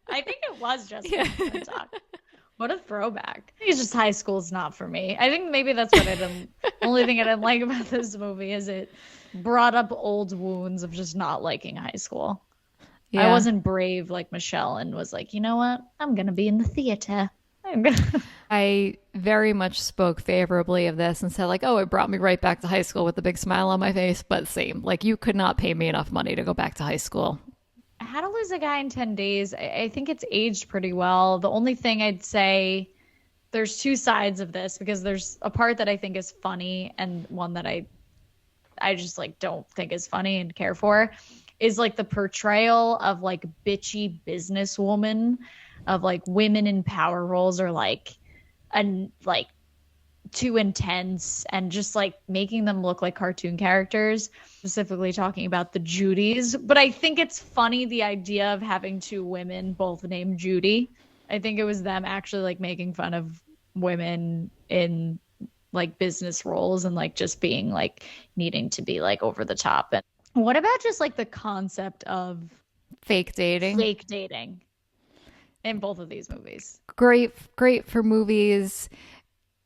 I think it was Jessica McClintock. What a throwback. It's just high school is not for me. I think maybe that's what I didn't. Only thing I didn't like about this movie is it brought up old wounds of just not liking high school. Yeah. I wasn't brave like Michelle and was like, you know what? I'm gonna be in the theater.
I very much spoke favorably of this and said like, oh, it brought me right back to high school with a big smile on my face. But same, like you could not pay me enough money to go back to high school.
How to Lose a Guy in 10 Days. I think it's aged pretty well. The only thing I'd say, there's two sides of this because there's a part that I think is funny and one that I just like don't think is funny and care for is like the portrayal of like bitchy businesswoman of like women in power roles are like too intense and just like making them look like cartoon characters, specifically talking about the Judys. But I think it's funny the idea of having two women both named Judy. I think it was them actually like making fun of women in like business roles and like just being like needing to be like over the top. And what about just like the concept of
fake dating
in both of these movies?
Great for movies.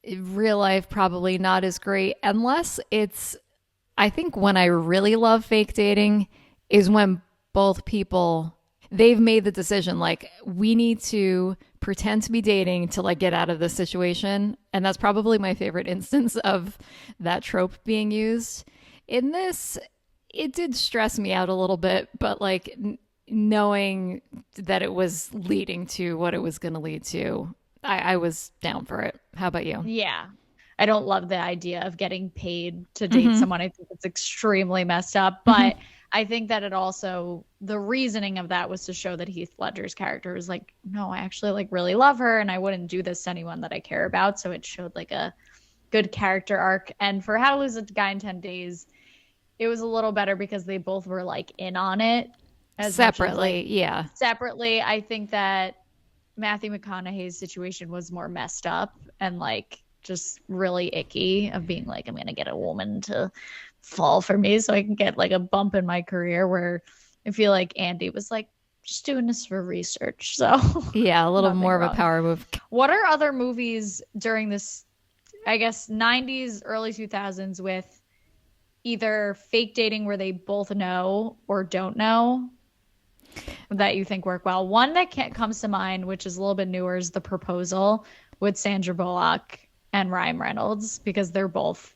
In real life, probably not as great unless it's, I think when I really love fake dating is when both people, they've made the decision, like we need to pretend to be dating to like get out of this situation. And that's probably my favorite instance of that trope being used. In this, it did stress me out a little bit, but like knowing that it was leading to what it was going to lead to I was down for it. How about you?
Yeah. I don't love the idea of getting paid to date
Mm-hmm.
someone. I think it's extremely messed up.
Mm-hmm.
But I think that it also, the reasoning of that was to show that Heath Ledger's character was like, no, I actually like really love her and I wouldn't do this to anyone that I care about. So it showed like a good character arc. And for How to Lose a Guy in 10 Days, it was a little better because they both were like in on it as much as like
Separately, yeah.
separately. I think that Matthew McConaughey's situation was more messed up and like just really icky of being like, I'm gonna get a woman to fall for me so I can get like a bump in my career. Where I feel like Andy was like, just doing this for research. So
Yeah, a little
nothing
more of a
wrong.
power move.
What are other movies during this, I guess, 90s, early 2000s with either fake dating where they both know or don't know that you think work well? One that comes to mind, which is a little bit newer, is The Proposal with Sandra Bullock and Ryan Reynolds because they're both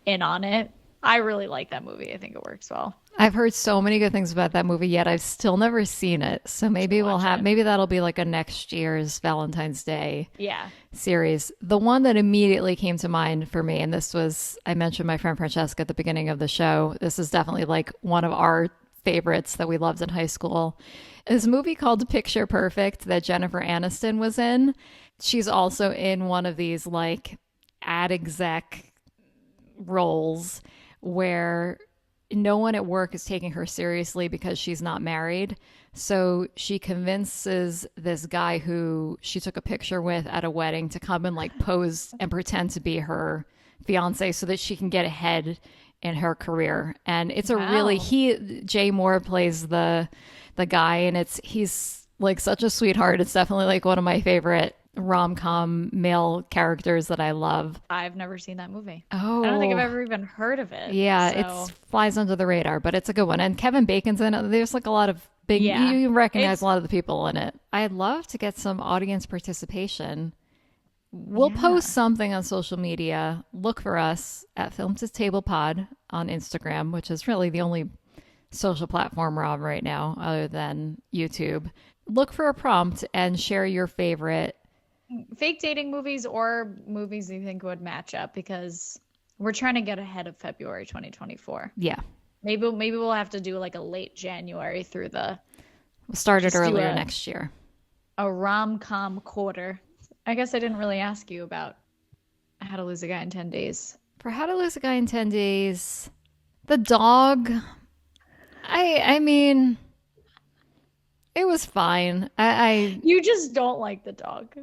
in on it. I really like that movie. I think it works well.
I've heard so many good things about that movie, yet I've still never seen it. So
You should
maybe we'll
watch
have,
it.
maybe that'll be like a next year's Valentine's Day
Yeah.
series. The one that immediately came to mind for me, and this was, I mentioned my friend Francesca at the beginning of the show. This is definitely like one of our favorites that we loved in high school. Is a movie called Picture Perfect that Jennifer Aniston was in. She's also in one of these like ad exec roles where no one at work is taking her seriously because she's not married. So she convinces this guy who she took a picture with at a wedding to come and like pose and pretend to be her fiance so that she can get ahead in her career. And it's a really
Wow.
he Jay Moore plays the guy and he's like such a sweetheart. It's definitely like one of my favorite rom-com male characters that I love.
I've never seen that movie. I don't think I've
Oh,
ever even heard of it.
yeah, it
So,
flies under the radar, but it's a good one. And Kevin Bacon's in it. There's like a lot of big,
yeah.
you recognize a
It's,
lot of the people in it. I'd love to get some audience participation. We'll post
yeah.
something on social media. Look for us at Film to Table Pod on Instagram, which is really the only social platform we're on right now, other than YouTube. Look for a prompt and share your favorite.
Fake dating movies or movies you think would match up because we're trying to get ahead of February 2024.
Yeah,
Maybe we'll have to do like a late January through the
we'll start it
just do
earlier next year.
a rom-com quarter. I guess I didn't really ask you about How to Lose a Guy in 10 Days.
For How to Lose a Guy in 10 Days, the dog, I mean, it was fine.
You just don't like the dog.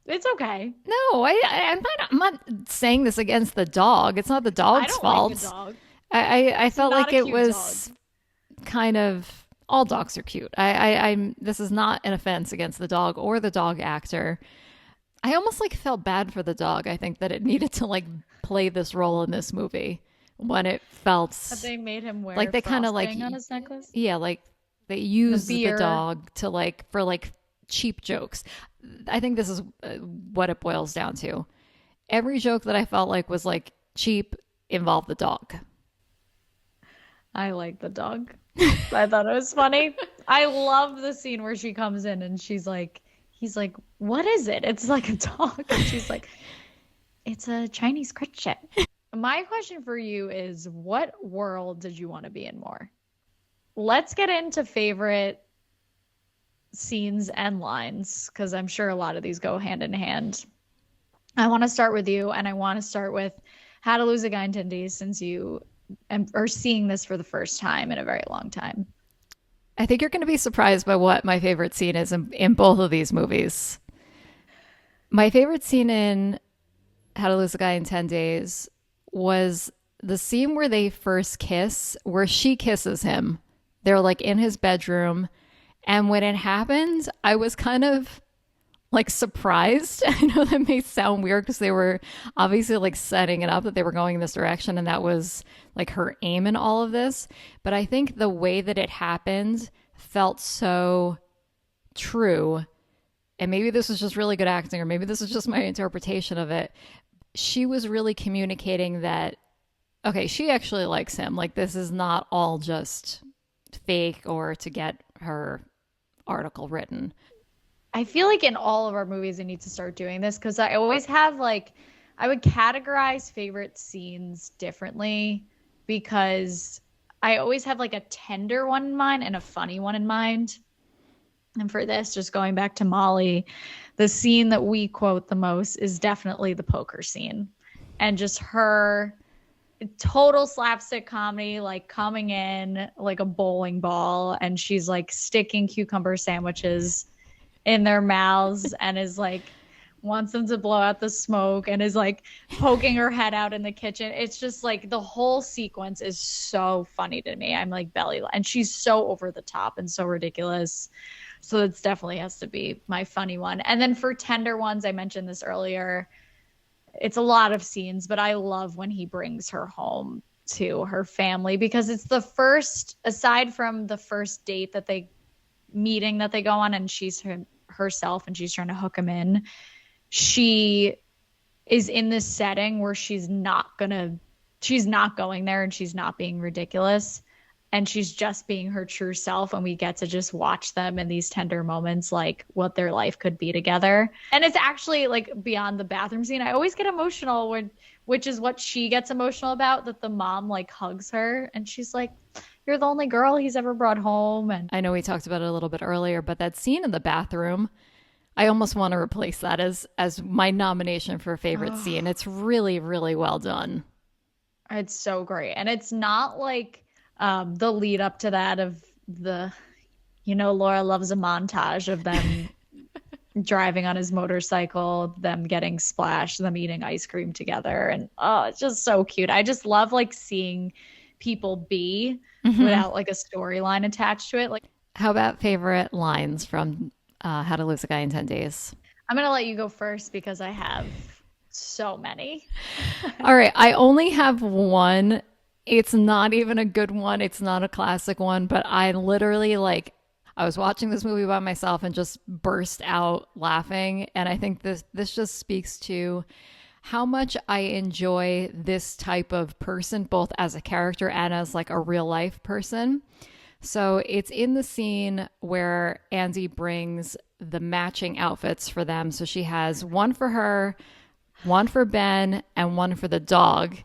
It's okay.
No, I'm not saying this against the dog. It's not the
I
dog's
don't like the
fault.
dog.
I
It's
felt
not
like
a
it
cute dog.
was kind of all dogs are cute. I'm this is not an offense against the dog or the dog actor. I almost like felt bad for the dog. I think that it needed to like play this role in this movie when it
But
felt
they made him
like
wear
they kind of like
frosting on his necklace.
yeah, like they
The
use the
beer.
dog to like for like cheap jokes. I think this is what it boils down to. Every joke that I felt like was like cheap involved the dog.
I like the dog. I thought it was funny. I love the scene where she comes in and he's like, what is it? It's like a dog. And she's like, it's a Chinese cricket. My question for you is, what world did you want to be in more? Let's get into favorite scenes and lines because I'm sure a lot of these go hand in hand. I want to start with you, and I want to start with How to Lose a Guy in 10 Days since you are seeing this for the first time in a very long time.
I think you're going to be surprised by what my favorite scene is in both of these movies. My favorite scene in How to Lose a Guy in 10 Days was the scene where they first kiss, where she kisses him. They're like in his bedroom. And when it happened, I was kind of like surprised. I know that may sound weird because they were obviously like setting it up that they were going in this direction and that was like her aim in all of this. But I think the way that it happened felt so true. And maybe this was just really good acting, or maybe this is just my interpretation of it. She was really communicating that, okay, she actually likes him. Like, this is not all just fake or to get her article written.
I feel like in all of our movies, I need to start doing this because I always have like, I would categorize favorite scenes differently because I always have like a tender one in mind and a funny one in mind. And for this, just going back to Molly, the scene that we quote the most is definitely the poker scene. And just her total slapstick comedy, like coming in like a bowling ball, and she's like sticking cucumber sandwiches in their mouths and is like wants them to blow out the smoke and is like poking her head out in the kitchen. It's just like the whole sequence is so funny to me. I'm like belly, and she's so over the top and so ridiculous. So it's definitely has to be my funny one. And then for tender ones, I mentioned this earlier. It's a lot of scenes, but I love when he brings her home to her family because it's the first, aside from the first date that they meeting that they go on, and she's herself and she's trying to hook him in. She is in this setting where she's not going there and she's not being ridiculous. And she's just being her true self. And we get to just watch them in these tender moments, like what their life could be together. And it's actually like beyond the bathroom scene. I always get emotional which is what she gets emotional about, that the mom like hugs her and she's like, you're the only girl he's ever brought home. And
I know we talked about it a little bit earlier, but that scene in the bathroom, I almost want to replace that as my nomination for favorite scene. It's really, really well done.
It's so great. And it's not like the lead up to that of the, Laura loves a montage of them driving on his motorcycle, them getting splashed, them eating ice cream together. And it's just so cute. I just love like seeing people be without like a storyline attached to it. Like,
how about favorite lines from How to Lose a Guy in 10 Days?
I'm going to let you go first because I have so many.
All right. I only have one. It's not even a good one. It's not a classic one, but I literally I was watching this movie by myself and just burst out laughing. And I think this just speaks to how much I enjoy this type of person, both as a character and as like a real life person. So it's in the scene where Andy brings the matching outfits for them. So she has one for her, one for Ben, and one for the dog.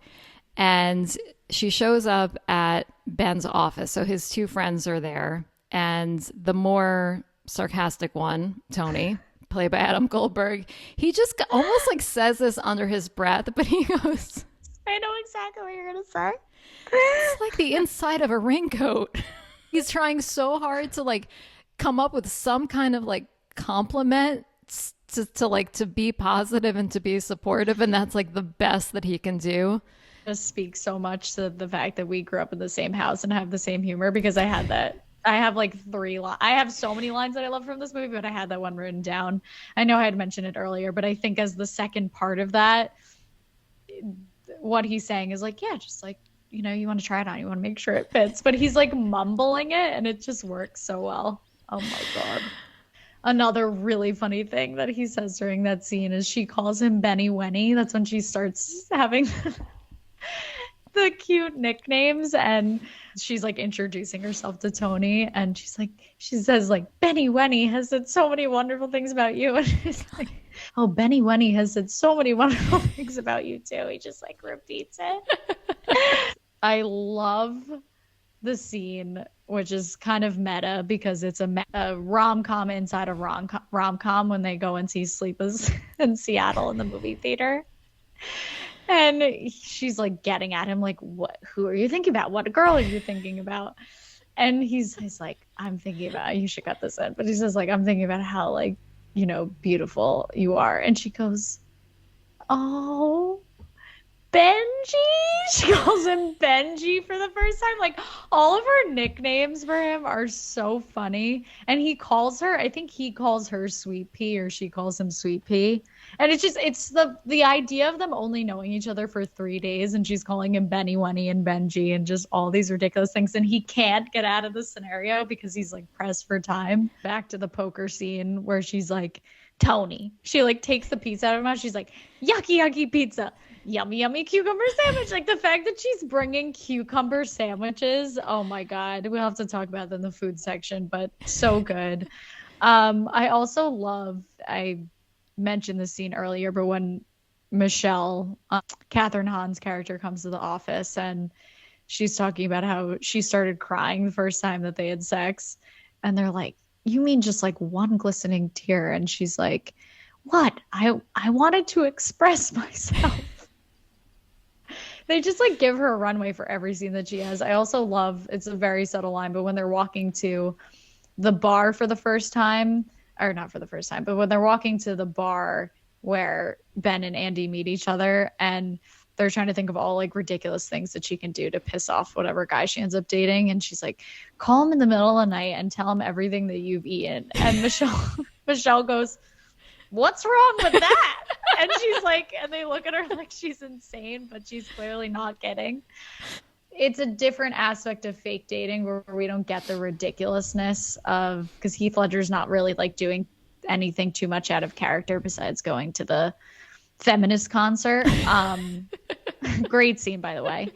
And she shows up at Ben's office. So his two friends are there. And the more sarcastic one, Tony, played by Adam Goldberg, he just almost like says this under his breath, but he goes,
I know exactly what you're going to say.
It's like the inside of a raincoat. He's trying so hard to like come up with some kind of like compliment to be positive and to be supportive. And that's like the best that he can do.
Just speaks so much to the fact that we grew up in the same house and have the same humor, because I had that. I have like I have so many lines that I love from this movie, but I had that one written down. I know I had mentioned it earlier, but I think as the second part of that, what he's saying is like, yeah, just like, you want to try it on, you want to make sure it fits, but he's like mumbling it and it just works so well. Oh my God. Another really funny thing that he says during that scene is she calls him Benny Wenny. That's when she starts having the cute nicknames, and she's like introducing herself to Tony, and she says like, Benny Wenny has said so many wonderful things about you. And she's like, oh, Benny Wenny has said so many wonderful things about you too. He just like repeats it. I love the scene, which is kind of meta because it's a rom-com inside a rom-com when they go and see Sleepless in Seattle in the movie theater. And she's like getting at him like, who are you thinking about? What girl are you thinking about? And he's like, I'm thinking about, you should cut this in, but he says like, I'm thinking about how like, beautiful you are. And she goes, oh, Benji? She calls him Benji for the first time. Like, all of her nicknames for him are so funny. And I think he calls her Sweet Pea, or she calls him Sweet Pea. And it's the idea of them only knowing each other for 3 days, and she's calling him Benny Wenny and Benji and just all these ridiculous things. And he can't get out of the scenario because he's like pressed for time. Back to the poker scene where she's like, Tony. She like takes the pizza out of her mouth. She's like, yucky, yucky pizza. Yummy, yummy cucumber sandwich. Like the fact that she's bringing cucumber sandwiches. Oh my God. We'll have to talk about that in the food section, but so good. I also love, I mentioned this scene earlier, but when Michelle, Catherine Hahn's character, comes to the office and she's talking about how she started crying the first time that they had sex. And they're like, you mean just like one glistening tear? And she's like, what? I wanted to express myself. They just like give her a runway for every scene that she has. I also love, it's a very subtle line, but when they're walking to the bar for the first time, or not for the first time, but when they're walking to the bar where Ben and Andy meet each other and they're trying to think of all like ridiculous things that she can do to piss off whatever guy she ends up dating. And she's like, call him in the middle of the night and tell him everything that you've eaten. And Michelle goes, what's wrong with that? And she's like, and they look at her like she's insane, but she's clearly not kidding. It's a different aspect of fake dating where we don't get the ridiculousness of, because Heath Ledger's not really like doing anything too much out of character besides going to the feminist concert. Great scene, by the way.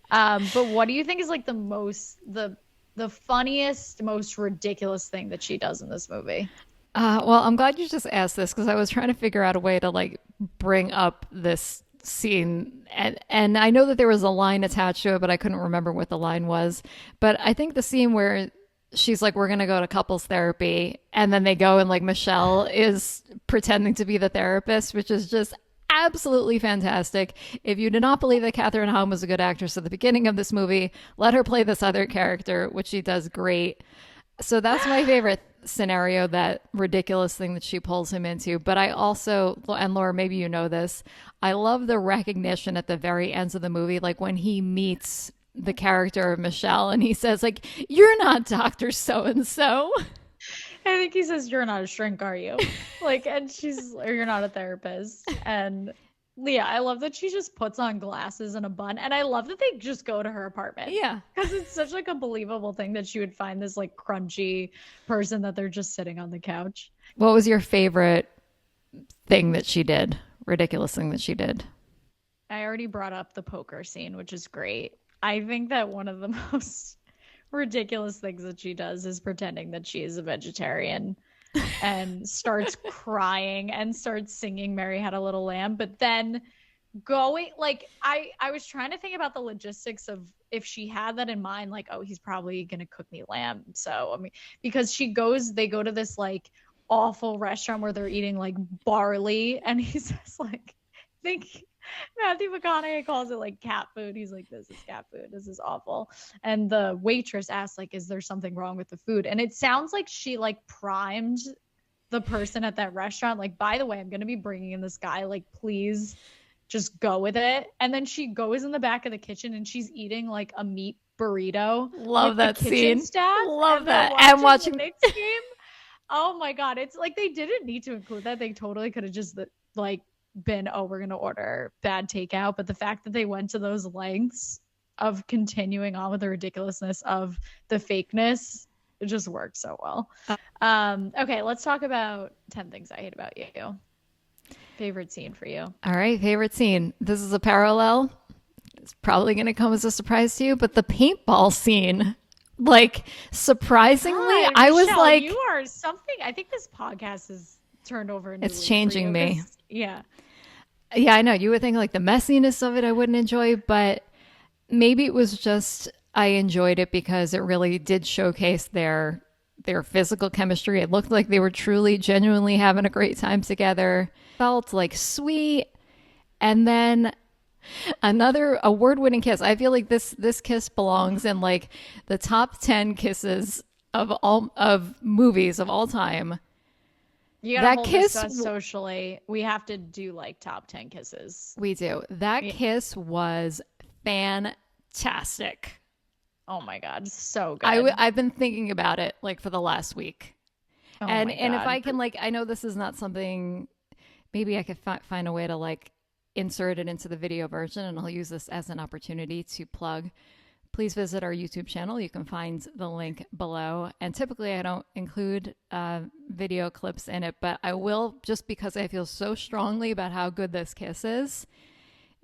But what do you think is like the funniest, most ridiculous thing that she does in this movie?
Well, I'm glad you just asked this because I was trying to figure out a way to like bring up this scene, and I know that there was a line attached to it, but I couldn't remember what the line was. But I think the scene where she's like, we're gonna go to couples therapy, and then they go and like Michelle is pretending to be the therapist, which is just absolutely fantastic. If you did not believe that Catherine Hahn was a good actress at the beginning of this movie, let her play this other character, which she does great. So that's my favorite scenario, that ridiculous thing that she pulls him into. But I also, and Laura, maybe you know this, I love the recognition at the very ends of the movie, like when he meets the character of Michelle and he says like, you're not Dr. So-and-so.
I think he says, you're not a shrink, are you? Like, and she's, or you're not a therapist. And Leah, I love that she just puts on glasses and a bun. And I love that they just go to her apartment.
Yeah.
Because it's such like a believable thing that she would find this like crunchy person that they're just sitting on the couch.
What was your favorite thing that she did? Ridiculous thing that she did?
I already brought up the poker scene, which is great. I think that one of the most ridiculous things that she does is pretending that she is a vegetarian and starts crying and starts singing Mary Had a Little Lamb, but then going like I was trying to think about the logistics of if she had that in mind, like, oh, he's probably gonna cook me lamb. So I mean, because they go to this like awful restaurant where they're eating like barley, and he says like, I think Matthew McConaughey calls it like cat food. He's like, this is cat food. This is awful. And the waitress asks like, is there something wrong with the food? And it sounds like she like primed the person at that restaurant. Like, by the way, I'm going to be bringing in this guy. Like, please just go with it. And then she goes in the back of the kitchen and she's eating like a meat burrito.
Love that scene.
Staff,
love that. And watching
the Knicks game. Oh my God. It's like, they didn't need to include that. They totally could have just like been, oh, we're gonna order bad takeout, but the fact that they went to those lengths of continuing on with the ridiculousness of the fakeness, it just worked so well. Okay, let's talk about 10 things I hate about you. Favorite scene for you?
All right, favorite scene. This is a parallel. It's probably going to come as a surprise to you, but the paintball scene, like, surprisingly,
God,
I was
Michelle,
like,
you are something. I think this podcast is turned over.
It's changing me.
Yeah.
Yeah, I know. You would think like the messiness of it I wouldn't enjoy, but maybe it was just I enjoyed it because it really did showcase their physical chemistry. It looked like they were truly, genuinely having a great time together. Felt like sweet. And then another award-winning kiss. I feel like this kiss belongs in like the top 10 kisses of movies of all time.
You gotta hold this to us socially. We have to do like top 10 kisses.
We do. That kiss was fantastic.
Oh my God, so good.
I've been thinking about it like for the last week.
Oh
and if I can like, I know this is not something, maybe I could find a way to like insert it into the video version, and I'll use this as an opportunity to plug. Please visit our YouTube channel. You can find the link below. And typically I don't include video clips in it, but I will just because I feel so strongly about how good this kiss is.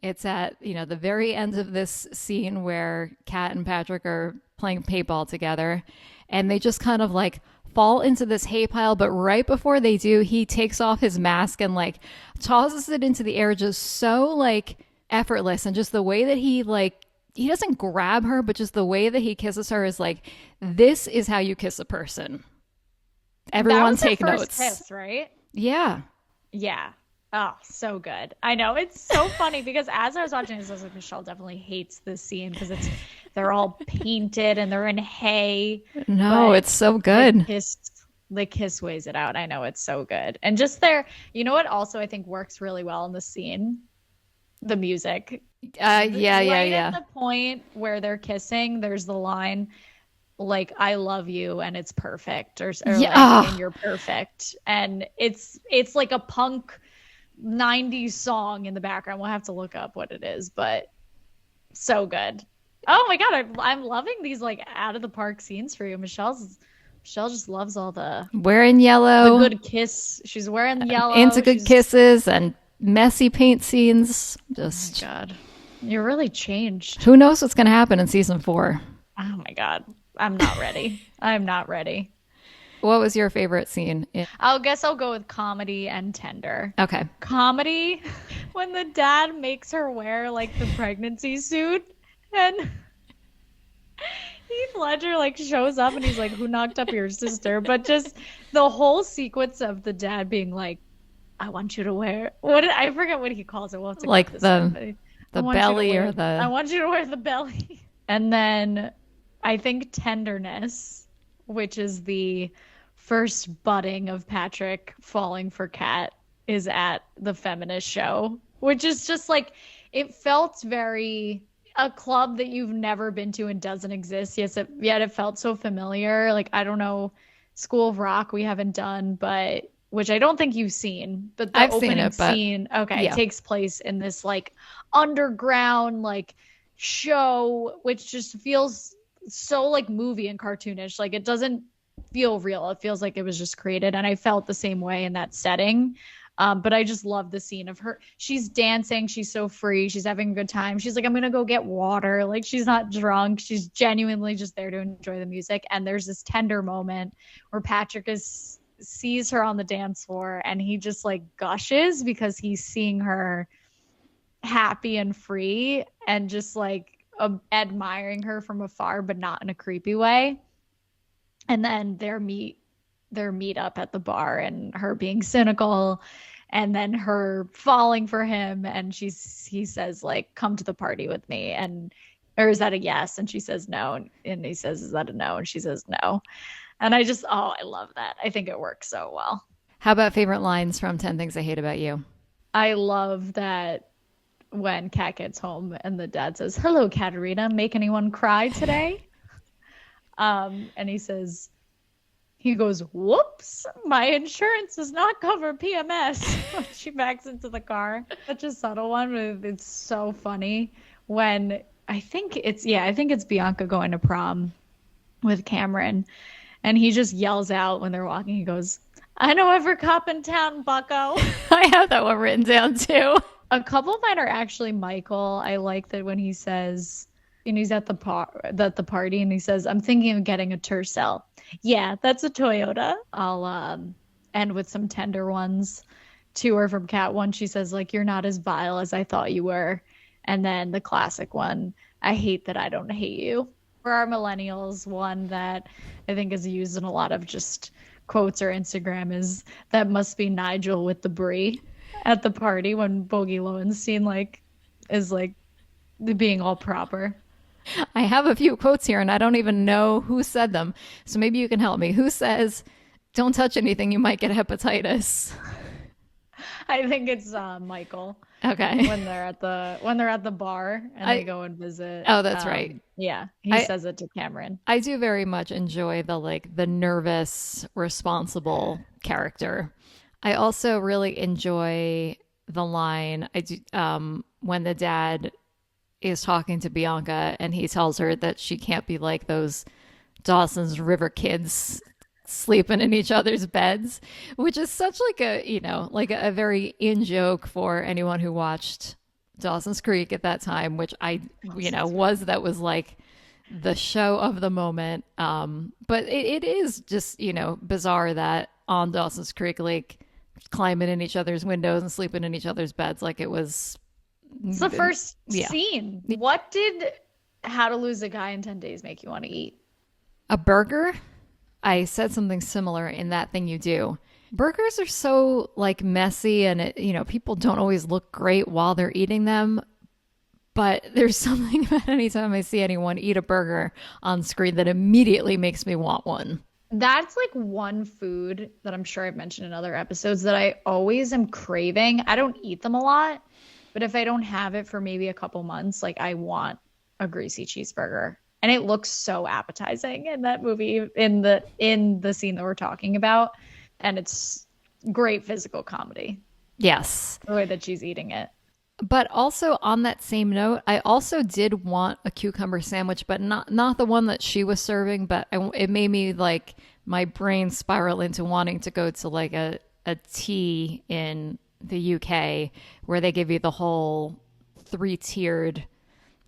It's at, the very end of this scene where Kat and Patrick are playing paintball together, and they just kind of like fall into this hay pile, but right before they do, he takes off his mask and like tosses it into the air just so like effortless. And just the way that he doesn't grab her, but just the way that he kisses her is like, this is how you kiss a person.
That
Everyone
was the
take
first
notes.
kiss, right?
Yeah.
Yeah. Oh, so good. I know. It's so funny because as I was watching this, I was like, Michelle definitely hates this scene because they're all painted and they're in hay.
No,
But
it's so
the
good.
kiss the kiss weighs it out. I know it's so good. And just there, you know what also I think works really well in the scene? The music.
Yeah, yeah,
Right at
yeah.
the point where they're kissing, there's the line like I love you and it's perfect or
Yeah.
like and
Ah,
you're perfect. And it's like a punk 90s song in the background. We'll have to look up what it is, but so good. Oh my God, I'm loving these like out of the park scenes for you. Michelle just loves all
wearing
the
yellow,
good kiss. She's wearing
into
yellow.
good
She's
kisses and messy paint scenes.
oh my
Just
God. You're really changed.
who knows what's going to happen in season 4.
Oh my God. I'm not ready. I'm not ready.
What was your favorite scene?
I'll guess I'll go with comedy and tender.
Okay.
Comedy when the dad makes her wear like the pregnancy suit and Heath Ledger like shows up and he's like, "Who knocked up your sister?" But just the whole sequence of the dad being like, "I want you to wear I forget what he calls it. We'll have to cut
Like
this in, but I
the
want you to
belly or
wear I
the
want you to wear the belly." And then I think tenderness, which is the first budding of Patrick falling for Kat, is at the feminist show, which is just like it felt very a club that you've never been to and doesn't exist. Yet it felt so familiar. Like I don't know, School of Rock we haven't done, but which I don't think you've seen, but the
I've seen
opening
it, but
scene, okay,
yeah.
takes place in this like underground like show, which just feels so like movie and cartoonish. Like it doesn't feel real. It feels like it was just created. And I felt the same way in that setting. But I just love the scene of her. She's dancing. She's so free. She's having a good time. She's like, I'm going to go get water. Like she's not drunk. She's genuinely just there to enjoy the music. And there's this tender moment where Patrick sees her on the dance floor and he just like gushes because he's seeing her happy and free and just like admiring her from afar, but not in a creepy way. And then their meet up at the bar and her being cynical and then her falling for him and he says like come to the party with me and or is that a yes and she says no and he says is that a no and she says no and I love that. I think it works so well.
How about favorite lines from 10 Things I Hate About You?
I love that when Kat gets home and the dad says hello Katerina, make anyone cry today? And he goes, whoops, my insurance does not cover PMS. When she backs into the car. Such a subtle one, but it's so funny when I think it's Bianca going to prom with Cameron. And he just yells out when they're walking. He goes, I know every cop in town, bucko.
I have that one written down too.
A couple of mine are actually Michael. I like that when he says, and he's at the party and he says, I'm thinking of getting a Tercel. Yeah, that's a Toyota. I'll end with some tender ones. 2 are from Kat. One, she says, like, you're not as vile as I thought you were. And then the classic one, I hate that I don't hate you. For our millennials, one that I think is used in a lot of just quotes or Instagram is that must be Nigel with the brie at the party when Bogey Lowenstein is being all proper.
I have a few quotes here and I don't even know who said them. So maybe you can help me. Who says, don't touch anything, you might get hepatitis?
I think it's Michael.
Okay.
When they're at the bar and they go and visit.
Oh, that's right.
Yeah, he says it to Cameron.
I do very much enjoy the nervous, responsible character. I also really enjoy the line when the dad is talking to Bianca and he tells her that she can't be like those Dawson's River kids sleeping in each other's beds, which is such a very in joke for anyone who watched Dawson's Creek at that time, which was like the show of the moment. But it is just, bizarre that on Dawson's Creek, like climbing in each other's windows and sleeping in each other's beds like it was.
It's the first
Yeah.
scene. What did How to Lose a Guy in 10 Days make you want to eat?
A burger? I said something similar in That Thing You Do. Burgers are so like messy and people don't always look great while they're eating them. But there's something about anytime I see anyone eat a burger on screen that immediately makes me want one.
That's like one food that I'm sure I've mentioned in other episodes that I always am craving. I don't eat them a lot, but if I don't have it for maybe a couple months, like I want a greasy cheeseburger. And it looks so appetizing in that movie, in the scene that we're talking about. And it's great physical comedy,
Yes.
the way that she's eating it.
But also on that same note, I also did want a cucumber sandwich, but not the one that she was serving. But it made me like my brain spiral into wanting to go to like a tea in the UK where they give you the whole 3-tiered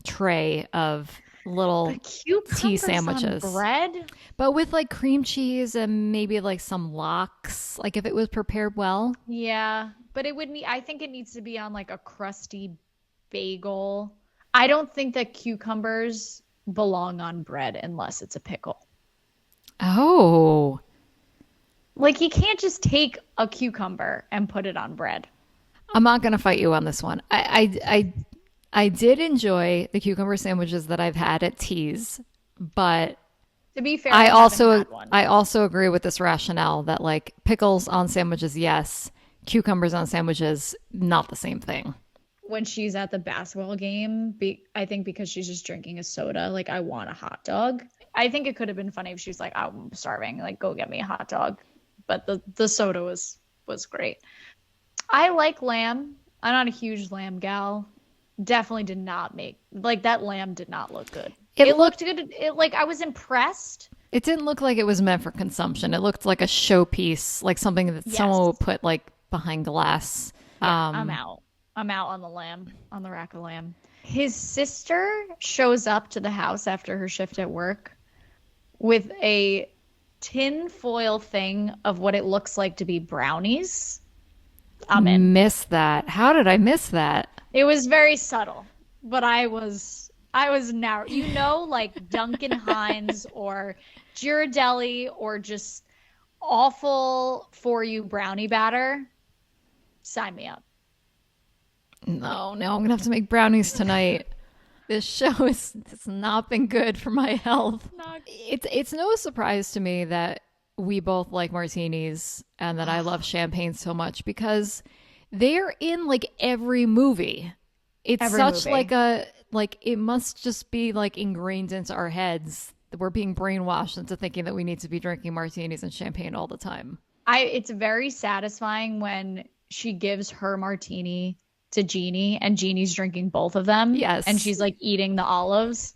tray of little
But cucumbers
tea sandwiches,
on bread?
but with like cream cheese and maybe like some lox, like if it was prepared well.
Yeah, but it would need, I think it needs to be on like a crusty bagel. I don't think that cucumbers belong on bread unless it's a pickle.
Oh,
Like you can't just take a cucumber and put it on bread.
I'm not going to fight you on this one. I did enjoy the cucumber sandwiches that I've had at Tees, but
To be fair, I haven't had one.
I also agree with this rationale that like pickles on sandwiches, yes, cucumbers on sandwiches, not the same thing.
When she's at the basketball game, I think because she's just drinking a soda, like I want a hot dog. I think it could have been funny if she's like, I'm starving, like go get me a hot dog. But the soda was great. I like lamb. I'm not a huge lamb gal. Definitely did not make like that lamb did not look good. It looked good. It like I was impressed.
It didn't look like it was meant for consumption. It looked like a showpiece, like something that someone would put like behind glass.
Yeah, I'm out. I'm out on the lamb, on the rack of lamb. His sister shows up to the house after her shift at work with a tin foil thing of what it looks like to be brownies. I'm in.
Missed that. How did I miss that?
It was very subtle, but I was now, like Duncan Hines or Ghirardelli or just awful for you brownie batter. Sign me up.
No, now I'm gonna have to make brownies tonight. This show it's not been good for my health. It's no surprise to me that we both like martinis and that I love champagne so much because they're in like every movie. It's
Every
such
movie.
like it must just be like ingrained into our heads that we're being brainwashed into thinking that we need to be drinking martinis and champagne all the time.
It's very satisfying when she gives her martini to Jeannie and Jeannie's drinking both of them.
Yes.
And she's like eating the olives.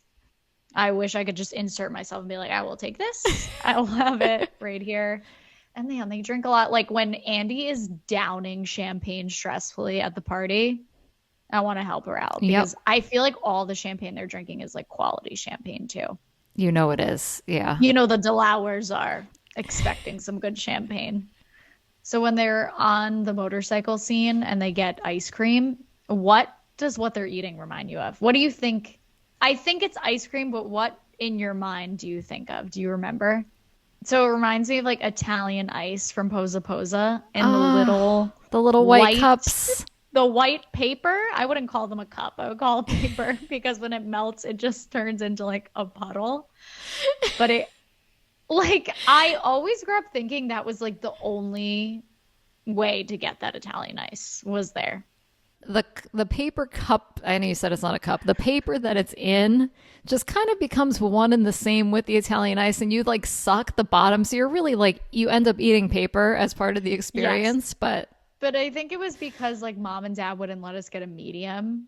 I wish I could just insert myself and be like, I will take this. I will have it right here. And man, they drink a lot. Like when Andy is downing champagne stressfully at the party, I want to help her out because I feel like all the champagne they're drinking is like quality champagne too.
You know it is. Yeah.
The DeLauers are expecting some good champagne. So when they're on the motorcycle scene and they get ice cream, what does what they're eating remind you of? What do you think? I think it's ice cream, but what in your mind do you think of? Do you remember? So it reminds me of like Italian ice from Posa Posa and
the little white cups.
The white paper. I wouldn't call them a cup. I would call it paper because when it melts, it just turns into like a puddle. But I always grew up thinking that was like the only way to get that Italian ice was there.
The paper cup, I know you said it's not a cup. The paper that it's in just kind of becomes one and the same with the Italian ice, and you like suck the bottom, so you're really like you end up eating paper as part of the experience.
Yes.
But
I think it was because like mom and dad wouldn't let us get a medium.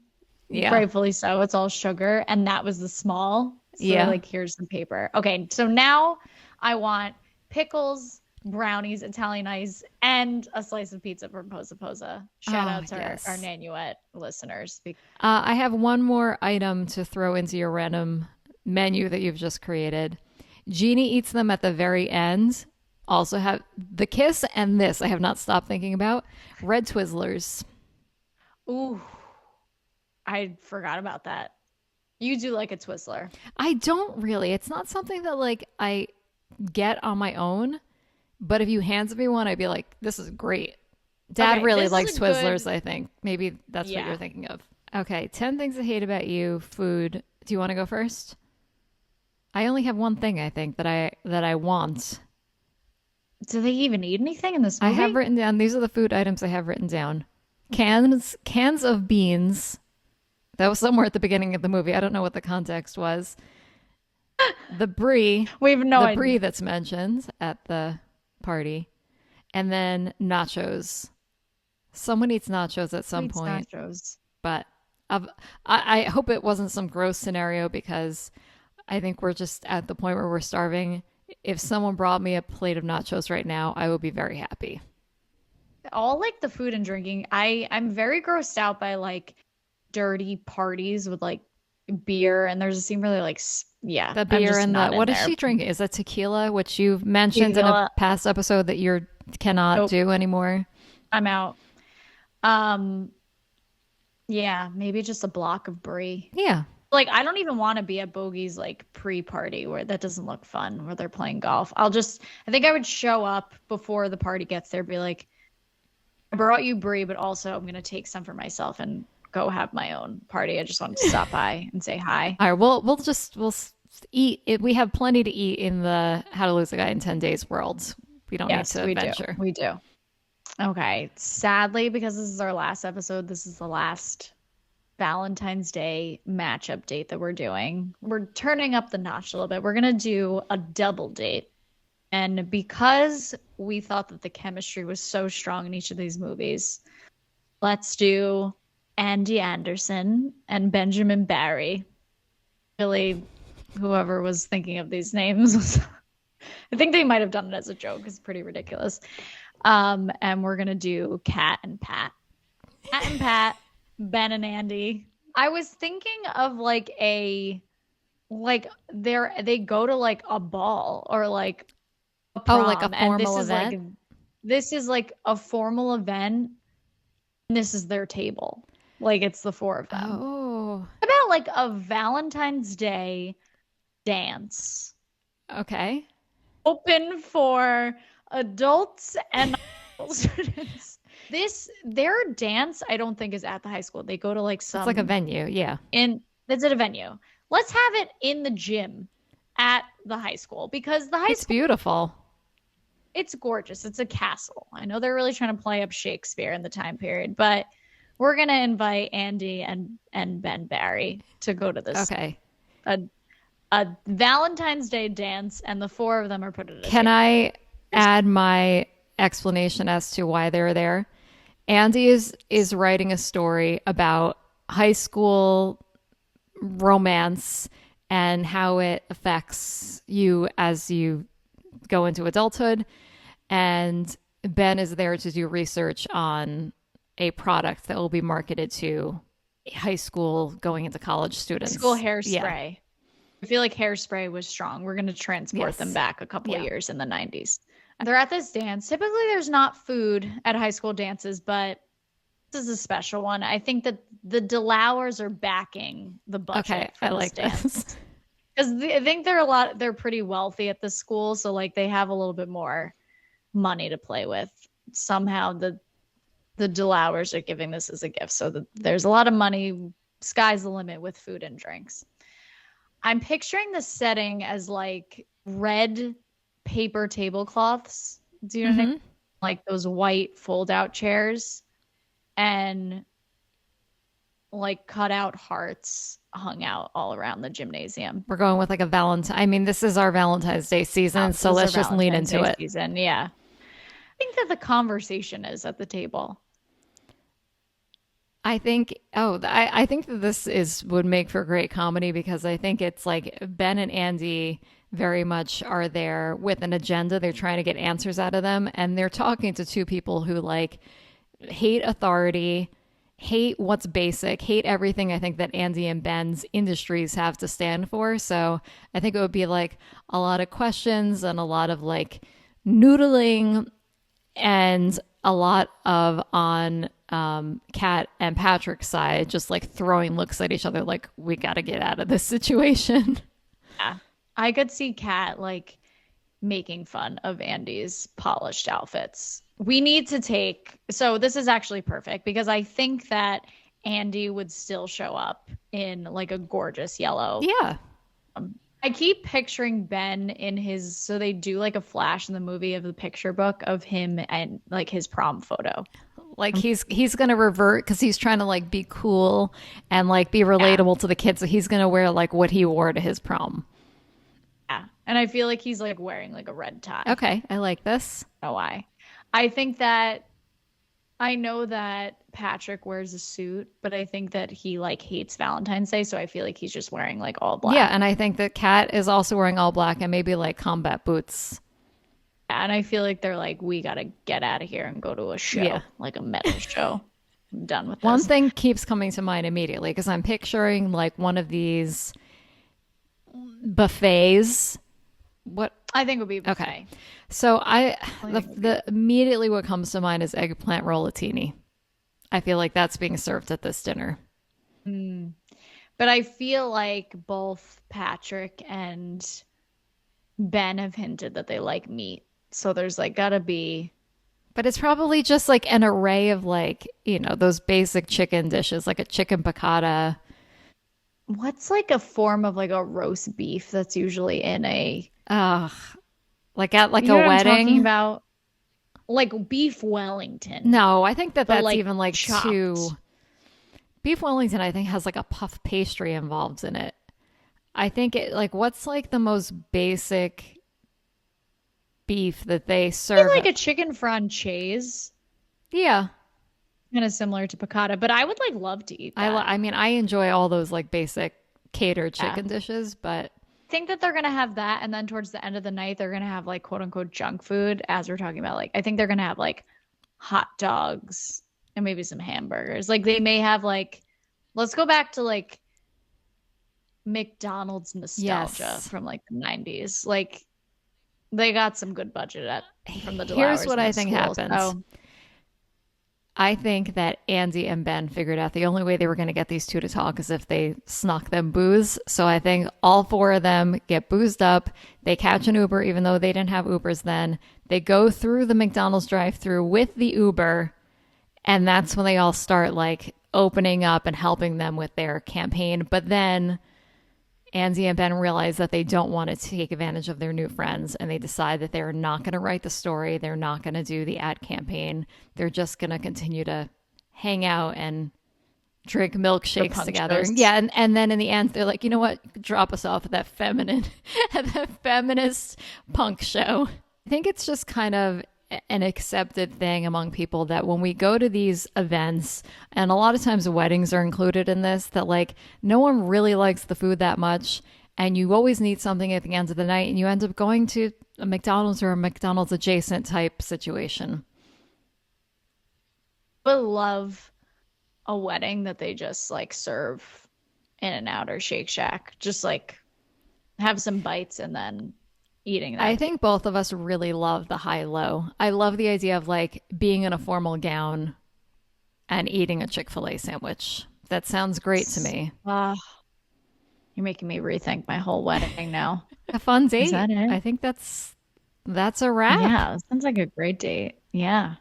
yeah,
Rightfully so. It's all sugar, and that was the small. So like here's some paper. Okay, so now I want pickles, brownies, Italian ice, and a slice of pizza from Posa Posa. Shout out to our Nanuet listeners.
I have one more item to throw into your random menu that you've just created. Jeannie eats them at the very end. Also have the kiss and this I have not stopped thinking about. Red Twizzlers.
Ooh, I forgot about that. You do like a Twizzler.
I don't really. It's not something that like I get on my own, but if you handed me one, I'd be like, this is great. Dad
Okay,
really
this
likes
is a
Twizzlers,
good.
I think. Maybe that's what
Yeah.
you're thinking of. Okay, 10 things I hate about you, food. Do you want to go first? I only have one thing I think that I want.
Do they even eat anything in this
I have
movie?
written down these are the food items I have written down. Cans of beans. That was somewhere at the beginning of the movie. I don't know what the context was. The brie,
We have no
the brie
idea.
that's mentioned at the party, and then nachos. Someone eats nachos at some
Sweet
point,
nachos.
but I've, I hope it wasn't some gross scenario because I think we're just at the point where we're starving. If someone brought me a plate of nachos right now, I would be very happy.
All like the food and drinking. I'm very grossed out by like dirty parties with like beer, and there's a scene really like yeah,
The
I'm
beer
just
and the
not in
what is
there.
she drinking? Is that tequila, which you've mentioned in a
Tequila.
past episode that you cannot
Nope,
do anymore?
I'm out. Um, yeah, maybe just a block of brie.
Yeah,
Like I don't even want to be at Bogey's like pre-party where that doesn't look fun where they're playing golf. I think I would show up before the party gets there, be like, I brought you brie, but also I'm gonna take some for myself and go have my own party. I just wanted to stop by and say hi.
all right, we'll eat it. We have plenty to eat in the How to Lose a Guy in 10 Days world. We don't need
Yes,
to
we do.
venture.
We do. Okay. Sadly, because this is our last episode, this is the last Valentine's Day match update that we're doing. We're turning up the notch a little bit. We're going to do a double date. And because we thought that the chemistry was so strong in each of these movies, let's do Andy Anderson and Benjamin Barry. Really, whoever was thinking of these names was, I think they might have done it as a joke. It's pretty ridiculous. And we're gonna do Cat and Pat. Cat and Pat, Ben and Andy. I was thinking of like they go to like a ball or like a
Oh, like a
prom, and
formal event?
this is like a formal event, and this is their table. Like it's the four of them.
Oh,
What about like a Valentine's Day dance?
okay.
Open for adults and students. Their dance I don't think is at the high school. They go to like
It's like a
some
venue. Yeah.
in that's at a venue. Let's have it in the gym at the high school because the high
It's
school
beautiful.
it's gorgeous. It's a castle. I know they're really trying to play up Shakespeare in the time period, but we're gonna invite Andy and Ben Barry to go to this
Okay.
a a Valentine's Day dance, and the four of them are put at a
Can
table.
I add my explanation as to why they're there? Andy is writing a story about high school romance and how it affects you as you go into adulthood. And Ben is there to do research on a product that will be marketed to high school going into college
School
students. Yeah.
hairspray. I feel like hairspray was strong. We're going to transport them
Yes.
back a couple of
Yeah.
years in the 90s. They're at this dance. Typically, there's not food at high school dances, but this is a special one. I think that the DeLauers are backing the
Okay.
budget for
I
this
like
dance
this.
because I think they're pretty wealthy at the school, so like they have a little bit more money to play with. Somehow the DeLauers are giving this as a gift, so there's a lot of money. Sky's the limit with food and drinks. I'm picturing the setting as like red paper tablecloths. Do you know what I mean?
Hmm.
Like those white fold out chairs and like cut out hearts hung out all around the gymnasium.
We're going with like a Valentine. I mean, this is our Valentine's Day season, so
This is
let's
our
just lean
Valentine's
into
Day
it.
season. Yeah. I think that the conversation is at the table.
I think that this is would make for great comedy because I think it's like Ben and Andy very much are there with an agenda. They're trying to get answers out of them, and they're talking to two people who like hate authority hate what's basic, hate everything I think that Andy and Ben's industries have to stand for. So I think it would be like a lot of questions and a lot of like noodling and a lot of on Kat and Patrick's side, just like throwing looks at each other like, we got to get out of this situation.
Yeah. I could see Kat like making fun of Andy's polished outfits. We need to take, so this is actually perfect because I think that Andy would still show up in like a gorgeous yellow.
Yeah.
I keep picturing Ben in his, so they do like a flash in the movie of the picture book of him and like his prom photo.
Like he's gonna revert because he's trying to like be cool and like be
Yeah.
relatable to the kids. So he's gonna wear like what he wore to his prom.
Yeah. And I feel like he's like wearing like a red tie. I
Okay, I like this.
don't know why. I think that I know that Patrick wears a suit, but I think that he like hates Valentine's Day, so I feel like he's just wearing like all
Yeah,
black.
and I think that Kat is also wearing all black and maybe like combat boots.
And I feel like they're like, we gotta get out of here and go to a
Yeah.
show, like a metal show. I'm done with
One
this.
thing keeps coming to mind immediately because I'm picturing like one of these buffets. What?
I think it would be a
Okay.
buffet.
So
I
the
think it would be
the immediately what comes to mind is eggplant rollatini. I feel like that's being served at this dinner.
But I feel like both Patrick and Ben have hinted that they like meat. So there's like gotta be
But it's probably just like an array of like, you know, those basic chicken dishes, like a chicken piccata.
what's like a form of like a roast beef that's usually in a
Ugh. Like at like
you
a
know what I'm talking
wedding.
about? Like beef Wellington,
No, I think that
but
that's
like
even like too.
chopped.
Beef Wellington, I think, has like a puff pastry involved in it. I think it like what's like the most basic beef that they
Maybe
serve?
like a chicken franchise,
Yeah,
kind of similar to piccata, but I would like love to eat that.
I mean, I enjoy all those like basic catered
Yeah.
chicken dishes, but
Think that they're gonna have that, and then towards the end of the night, they're gonna have like quote unquote junk food, as we're talking about. Like, I think they're gonna have like hot dogs and maybe some hamburgers. Like, they may have like, let's go back to like McDonald's nostalgia
yes.
from like the 90s. Like, they got some good budget at from the
Here's
Delowers
what
in
I
the
think
school.
happens.
So,
I think that Andy and Ben figured out the only way they were going to get these two to talk is if they snuck them booze. So I think all four of them get boozed up. They catch an Uber, even though they didn't have Ubers then. They go through the McDonald's drive-through with the Uber, and that's when they all start like opening up and helping them with their campaign. But then Andy and Ben realize that they don't want to take advantage of their new friends and they decide that they're not going to write the story. They're not going to do the ad campaign. They're just going to continue to hang out and drink
the
milkshakes
punch
together.
list.
Yeah. And then in the end, they're like, you know what? Drop us off at that feminine, at that feminist punk show. I think it's just kind of an accepted thing among people that when we go to these events, and a lot of times weddings are included in this, that like no one really likes the food that much. And you always need something at the end of the night, and you end up going to a McDonald's or a McDonald's adjacent type situation.
I would love a wedding that they just like serve In and Out or Shake Shack. Just like have some bites and then eating
I
that.
think both of us really love the high low. I love the idea of like being in a formal gown and eating a Chick-fil-A sandwich. That sounds great to me.
Ah, you're making me rethink my whole wedding now.
A fun
Is
date.
that
I
it?
think that's a wrap.
Yeah, sounds like a great date. Yeah.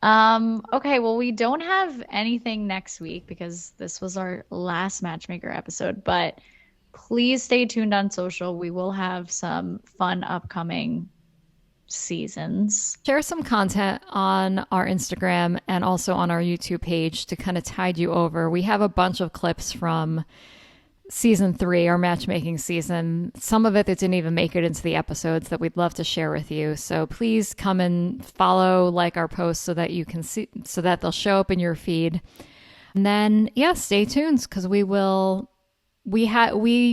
Okay, well, we don't have anything next week because this was our last matchmaker episode, but please stay tuned on social. We will have some fun upcoming seasons.
Share some content on our Instagram and also on our YouTube page to kind of tide you over. We have a bunch of clips from season 3, our matchmaking season. Some of it that didn't even make it into the episodes that we'd love to share with you. So please come and follow, like our posts so that you can see, so that they'll show up in your feed. And then, yeah, stay tuned because we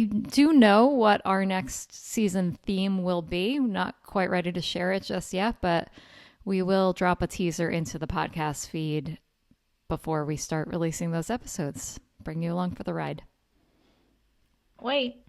do know what our next season theme will be. Not quite ready to share it just yet, but we will drop a teaser into the podcast feed before we start releasing those episodes. Bring you along for the ride.
Wait.